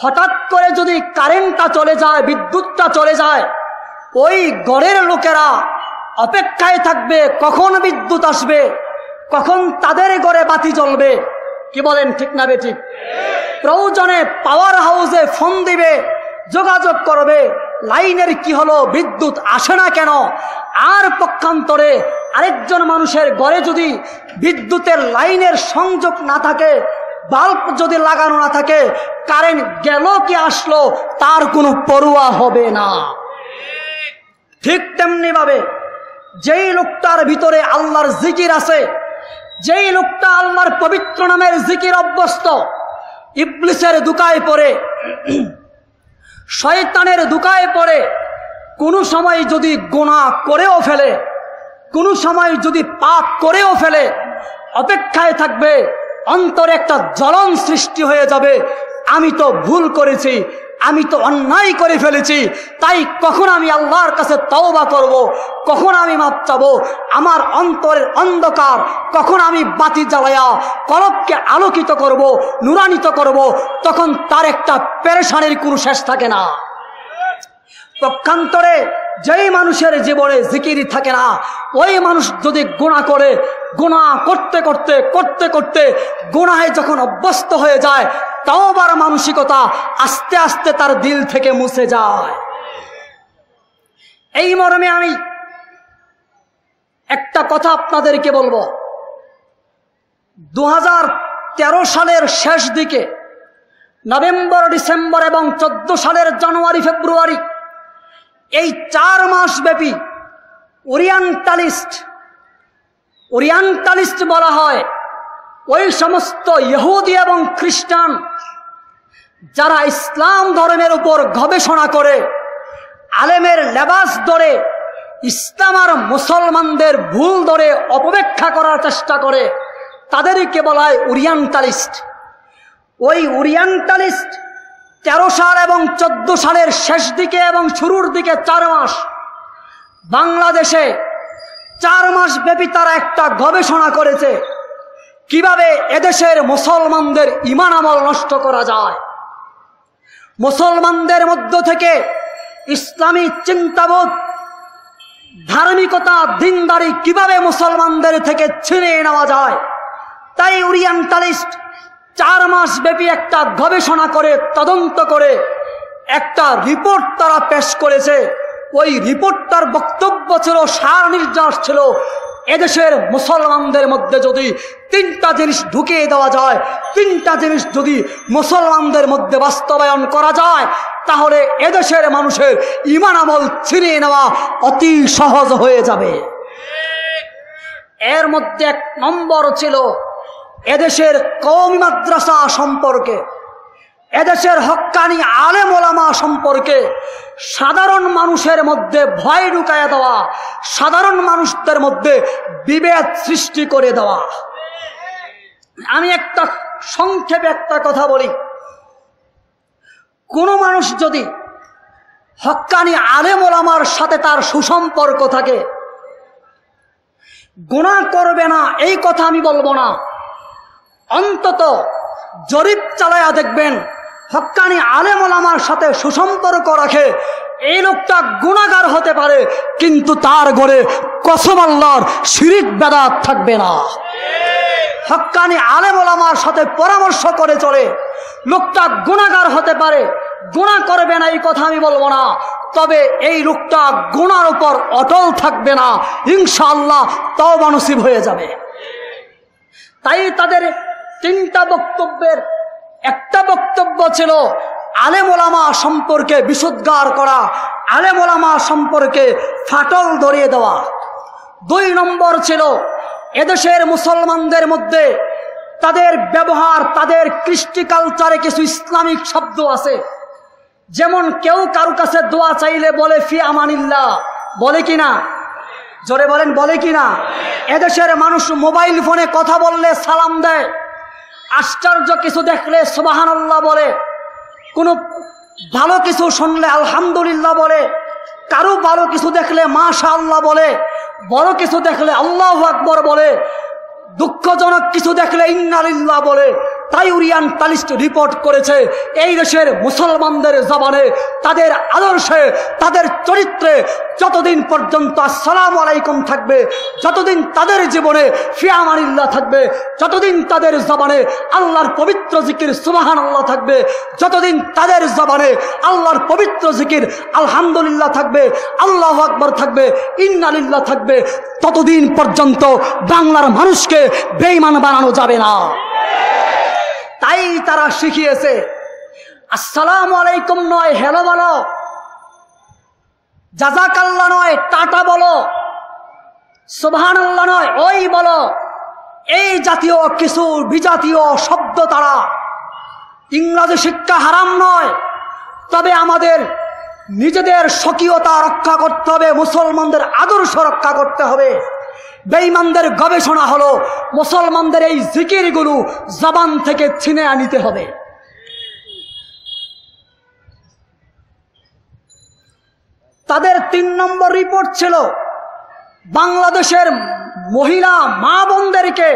হঠাৎ করে যদি কারেন্টটা চলে যায়, বিদ্যুৎটা চলে যায়, ওই ঘরের লোকেরা অপেক্ষায় থাকবে কখন বিদ্যুৎ আসবে, কখন তাদের ঘরে বাতি জ্বলবে। কি বলেন, ঠিক না বেঠিক? প্রয়োজনে পাওয়ার হাউসে ফোন দিবে, যোগাযোগ করবে, লাইনের কি হলো, বিদ্যুৎ আসে না কেন। আর পক্ষান্তরে আরেকজন মানুষের ঘরে যদি বিদ্যুতের লাইনের সংযোগ না থাকে, বাল্ব যদি লাগানো না থাকে, কারেন্ট গেল কি আসলো তার কোনো পরোয়া হবে না। ঠিক তেমনি ভাবে যেই লোকটার ভিতরে আল্লাহর জিকির আছে, যেই লোকটা আল্লাহর পবিত্র নামের জিকির অভ্যস্ত, ইবলিসের দুকায় পড়ে, শয়তানের দুকায় পড়ে, কোনো সময় যদি গুনাহ করেও ফেলে, কোনো সময় যদি পাপ করেও ফেলে, অপেক্ষায় থাকবে, অন্তরে একটা জ্বলন সৃষ্টি হয়ে যাবে, আমি তো ভুল করেছি, আমি তো অন্যায় করে ফেলেছি, তাই কখন আমি আল্লাহর কাছে তওবা করব, কখন আমি মাপ চাবো, আমার অন্তরের অন্ধকার কখন আমি বাতি জ্বালায়া কলবকে আলোকিত করব, নুরান্বিত করব, তখন তার একটা পেরেশানির কোনো শেষ থাকে না। পক্ষান্তরে যেই মানুষের জীবনে জিকির থাকে না, ওই মানুষ যদি গুনাহ করে, গুনাহ করতে করতে করতে করতে গুনাহে যখন অভ্যস্ত হয়ে যায়, তওবার মানসিকতা আস্তে আস্তে তার দিল থেকে মুছে যায়। এই মর্মে আমি একটা কথা আপনাদেরকে বলবো, 2013 সালের শেষ দিকে, নভেম্বর, ডিসেম্বর এবং 14 সালের জানুয়ারি, ফেব্রুয়ারি, এই 4 মাস ব্যাপী ওরিয়েন্টালিস্ট বলা হয় ওই সমস্ত ইহুদি এবং খ্রিস্টান যারা ইসলাম ধর্মের উপর গবেষণা করে, আলেমের লেবাস ধরে ইসলাম আর মুসলমানদের ভুল ধরে অপব্যাখ্যা করার চেষ্টা করে, তাদেরকে বলা হয় ওরিয়েন্টালিস্ট। ওই ওরিয়েন্টালিস্ট 13 সাল এবং 14 সালের শেষ দিকে এবং শুরুর দিকে 4 মাস বাংলাদেশে 4 মাস ব্যাপী তারা একটা গবেষণা করেছে, কিভাবে এদেশের মুসলমানদের ঈমান আমল নষ্ট করা যায়, মুসলমানদের মধ্য থেকে ইসলামী চিন্তাবোধ, ধার্মিকতা, দিনদারি কিভাবে মুসলমানদের থেকে ছিনিয়ে নেওয়া যায়। তাই ওরিয়েন্টালিস্ট 4 মাস ব্যাপী একটা গবেষণা করে, তদন্ত করে একটা রিপোর্ট তারা পেশ করেছে। ওই রিপোর্টটার বক্তব্য ছিল, সার নির্যাস ছিল, এদেশের মুসলমানদের মধ্যে যদি তিনটা জিনিস ঢুকিয়ে দেওয়া যায়, তিনটা জিনিস যদি মুসলমানদের মধ্যে বাস্তবায়ন করা যায়, তাহলে এদেশের মানুষের ঈমান আমল ছিনিয়ে নেওয়া অতি সহজ হয়ে যাবে। এর মধ্যে এক নম্বর ছিল এদেশের কওমি মাদ্রাসা সম্পর্কে, এদেশের হক্কানি আলেম ওলামা সম্পর্কে সাধারণ মানুষের মধ্যে ভয় ঢুকাইয়া দেওয়া, সাধারণ মানুষদের মধ্যে বিভেদ সৃষ্টি করে দেওয়া। আমি একটা সংক্ষেপে একটা কথা বলি, কোনো মানুষ যদি হক্কানি আলেম ওলামার সাথে তার সুসম্পর্ক থাকে, গুনাহ করবে না এই কথা আমি বলবো না, অন্তত জরিপ চালায়া দেখবেন হক্কানি আলেম ওলামার সাথে সুসম্পর্ক রাখে, এই লোকটা গুনাহগার হতে পারে কিন্তু তার ঘরে কসম আল্লাহর শিরিক বেদাত থাকবে না। হক্কানি আলেম ওলামার সাথে পরামর্শ করে চলে, লোকটা গুনাহগার হতে পারে, গুনাহ করবে না এই কথা আমি বলবো না, তবে এই লোকটা গুনার উপর অটল থাকবে না, ইনশাআল্লাহ তওবা নসিব হয়ে যাবে। তাই তাদের তিনটা বক্তব্যের একটা বক্তব্য ছিল আলেম ওলামা সম্পর্কে বিশুদ্ধার করা, আলেম ওলামা সম্পর্কে ফাটল ধরিয়ে দেওয়া। 2 নম্বর ছিল এদেশের মুসলমানদের মধ্যে তাদের ব্যবহার, তাদের কৃষ্টি কালচারে কিছু ইসলামিক শব্দ আছে, যেমন কেউ কারো কাছে দোয়া চাইলে বলে ফি আমানিল্লাহ, বলে কিনা? জোরে বলেন, বলে কিনা? এদেশের মানুষ মোবাইল ফোনে কথা বললে সালাম দেয়, আশ্চর্য কিছু দেখলে সুবহানাল্লাহ বলে, কোনো ভালো কিছু শুনলে আলহামদুলিল্লাহ বলে, কারো ভালো কিছু দেখলে মাশাআল্লাহ বলে, বড় কিছু দেখলে আল্লাহু আকবার বলে, দুঃখজনক কিছু দেখলে ইন্না লিল্লাহ বলে। তাই ওরিয়েন্টালিস্ট রিপোর্ট করেছে এই দেশের মুসলমানদের জবানে, তাদের আদর্শে, তাদের চরিত্রে যতদিন পর্যন্ত আসসালামু আলাইকুম থাকবে, যতদিন তাদের জীবনে ফি আমানিল্লাহ থাকবে, যতদিন তাদের জবানে আল্লাহর পবিত্র জিকির সুবহানাল্লাহ থাকবে, যতদিন তাদের জবানে আল্লাহর পবিত্র জিকির আলহামদুলিল্লাহ থাকবে, আল্লাহু আকবার থাকবে, ইন্না লিল্লাহ থাকবে, ততদিন পর্যন্ত বাংলার মানুষকে বেঈমান বানানো যাবে না। তাই তারা শিখিয়েছে আসসালামু আলাইকুম নয় হ্যালো বলো, জাযাকাল্লাহ নয় টাটা বলো, সুবহানাল্লাহ নয় ওই বলো, এই জাতীয় কিছু বিজাতীয় শব্দ তারা। ইংরেজি শিক্ষা হারাম নয়, তবে আমাদের নিজেদের স্বকীয়তা রক্ষা করতে হবে, মুসলমানদের আদর্শ রক্ষা করতে হবে। বেঈমানদের গবেষণা হলো মুসলমানদের এই জিকিরগুলো জবান থেকে ছিনে আনিতে হবে। তাদের 3 নম্বর রিপোর্ট ছিল বাংলাদেশের মহিলা মা বোনদেরকে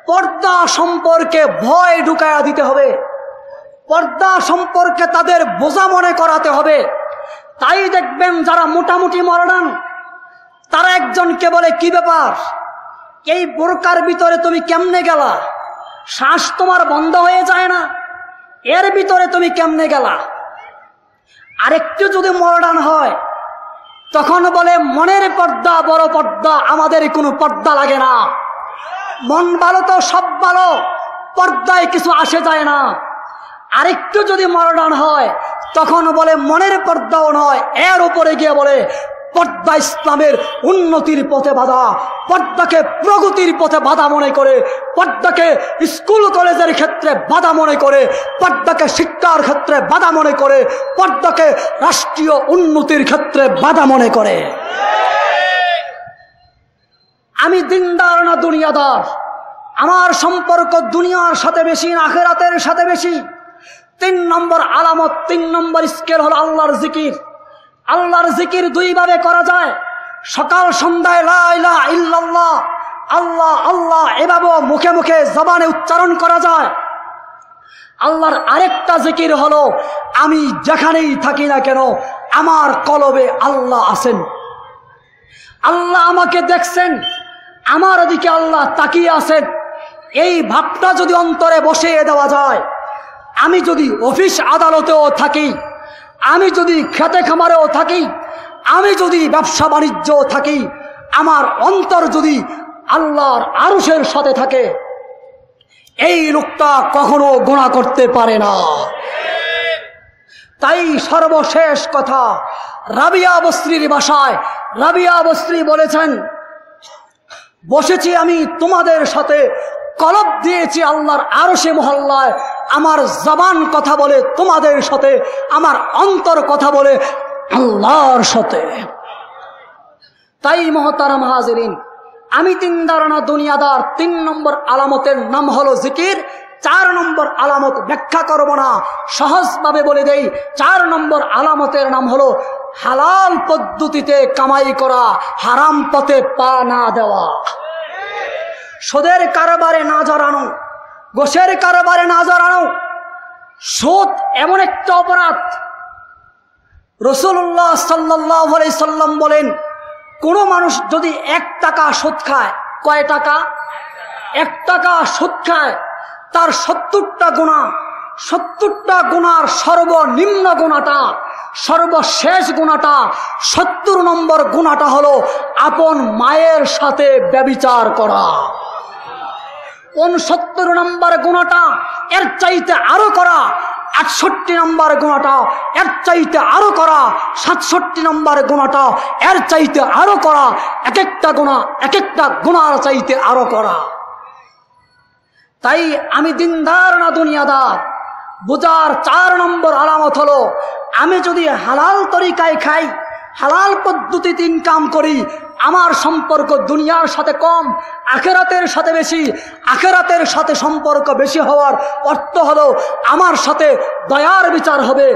পর্দা সম্পর্কে ভয় ঢুকায়া দিতে হবে, পর্দা সম্পর্কে তাদের বোঝা মনে করাতে হবে। তাই দেখবেন যারা মোটামুটি মডার্ন তারা একজনকে বলে কি ব্যাপার, এই বোরকার ভিতরে তুমি কেমনে গেলা, শ্বাস তোমার বন্ধ হয়ে যায় না, এর ভিতরে তুমি কেমনে গেলা। আরেকটু যদি মডার্ন হয় তখন বলে মনের পর্দা বড় পর্দা, আমাদের কোনো পর্দা লাগে না, মন ভালো তো সব ভালো, পর্দায় কিছু আসে যায় না। আরেকটু যদি মডার্ন হয় তখন বলে মনের পর্দাও নয়, এর উপরে গিয়ে বলে পর্দা ইসলামের উন্নতির পথে বাধা, পর্দাকে প্রগতির পথে বাধা মনে করে, পর্দাকে স্কুল কলেজের ক্ষেত্রে বাধা মনে করে, পর্দাকে শিক্ষার ক্ষেত্রে বাধা মনে করে, পর্দাকে রাষ্ট্রীয় উন্নতির ক্ষেত্রে বাধা মনে করে। আমি দিনদার না দুনিয়াদার, আমার সম্পর্ক দুনিয়ার সাথে বেশি না আখিরাতের সাথে বেশি। 3 নম্বর আলামত, 3 নম্বর স্কেল হলো আল্লাহর জিকির। আল্লাহর জিকির 2 ভাবে করা যায়, সকাল সন্ধ্যায় লা ইলাহা ইল্লাল্লাহ আল্লাহ আল্লাহ এভাবে মুখে মুখে জবানে উচ্চারণ করা যায়। আল্লাহর আরেকটা জিকির হলো আমি যেখানেই থাকি না কেন আমার কলবে আল্লাহ আছেন, আল্লাহ আমাকে দেখছেন, আমার দিকে আল্লাহ তাকিয়ে আছেন। এই ভাবটা যদি অন্তরে বসিয়ে দেওয়া যায়, আমি যদি অফিস আদালতেও থাকি, আমি যদি খেতে খামারেও থাকি, আমি যদি ব্যবসা বাণিজ্যও থাকি, আমার অন্তর যদি আল্লাহর আরশের সাথে থাকে, এই লোকটা কখনো গুনাহ করতে পারে না। তাই সর্বশেষ কথা, রাবিয়া বসরির ভাষায় রাবিয়া বসরি বলেছেন, বসেছি আমি তোমাদের সাথে, কলব দিয়েছি আল্লাহর আরশে মহল্লায়, আমার জবান কথা বলে তোমাদের সাথে, আমার অন্তর কথা বলে আল্লাহর সাথে। তাই মহতারাম হাজিরিন, আমি দিনদার না দুনিয়াদার, 3 নম্বর আলামতের নাম হলো জিকির। 4 নম্বর আলামত ব্যাখ্যা করব না, সহজভাবে বলে দেই। 4 নম্বর আলামতের নাম হলো হালাল পদ্ধতিতে কামাই করা, হারাম পথে পা না দেওয়া। সুদের কারবারে না জড়ানো, ঘোষের কারবারে না জড়ানো। সুদ এমন একটা অপরাধ, রাসূলুল্লাহ সাল্লাল্লাহু আলাইহি সাল্লাম বলেন, কোন মানুষ যদি 1 টাকা সুদ খায়, কয় টাকা? 1 টাকা সুদ খায়, তার 70টা গুনাহ, 70টা গুনার সর্বনিম্ন গুনাহটা, সর্বশেষ গুনাহটা, 70 নম্বর গুনাহটা হলো আপন মায়ের সাথে ব্যভিচার করা। 69 নম্বর গুনাহটা এর চাইতে আরো করা, 68 নম্বর গুনাহটা এর চাইতে আরো করা, 67 নম্বর গুনাহটা এর চাইতে আরো করা, এক একটা গুনার চাইতে আরো করা। তাই আমি দিনদার না দুনিয়াদার, বুঝার 4 নম্বর আলামত হলো, আমি যদি হালাল তরিকায় খাই, হালাল পদ্ধতিতে ইনকাম করি, আমার সম্পর্ক দুনিয়ার সাথে কম, আখিরাতের সাথে বেশি। আখিরাতের সাথে সম্পর্ক বেশি হওয়ার অর্থ হলো আমার সাথে দয়ার বিচার হবে।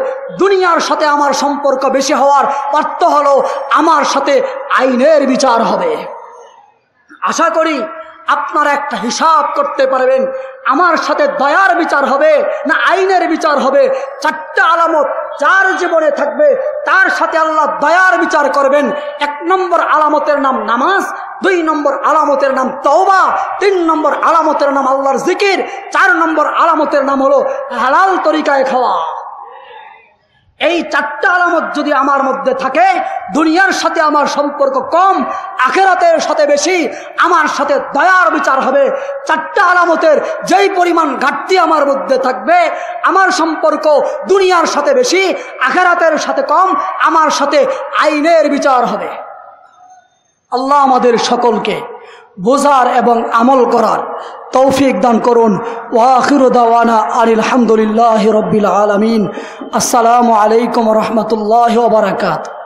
দুনিয়ার সাথে আমার সম্পর্ক বেশি হওয়ার অর্থ হলো আমার সাথে আইনের বিচার হবে। আশা করি আপনারা একটা হিসাব করতে পারবেন, আমার সাথে দয়ার বিচার হবে না আইনের বিচার হবে। 4টা আলামত যার জীবনে থাকবে, তার সাথে আল্লাহ দয়ার বিচার করবেন। 1 নম্বর আলামতের নাম নামাজ, 2 নম্বর আলামতের নাম তওবা, 3 নম্বর আলামতের নাম আল্লাহর জিকির, 4 নম্বর আলামতের নাম হলো হালাল তরিকায় খাওয়া। এই 4টা আলামত যদি আমার মধ্যে থাকে, দুনিয়ার সাথে আমার সম্পর্ক কম, আখিরাতের সাথে বেশি, আমার সাথে দয়ার বিচার হবে। 4টা আলামতের যেই পরিমাণ ঘাটতি আমার মধ্যে থাকবে, আমার সম্পর্ক দুনিয়ার সাথে বেশি, আখিরাতের সাথে কম, আমার সাথে আইনের বিচার হবে। আল্লাহ আমাদের সকলকে বোঝার এবং আমল করার তৌফিক দান করুন। ওয়া আখিরু দাওয়ানা আনিল হামদুলিল্লাহি রাব্বিল আলামিন। আসসালামু আলাইকুম ওয়া রাহমাতুল্লাহি ওয়া বারাকাতুহু।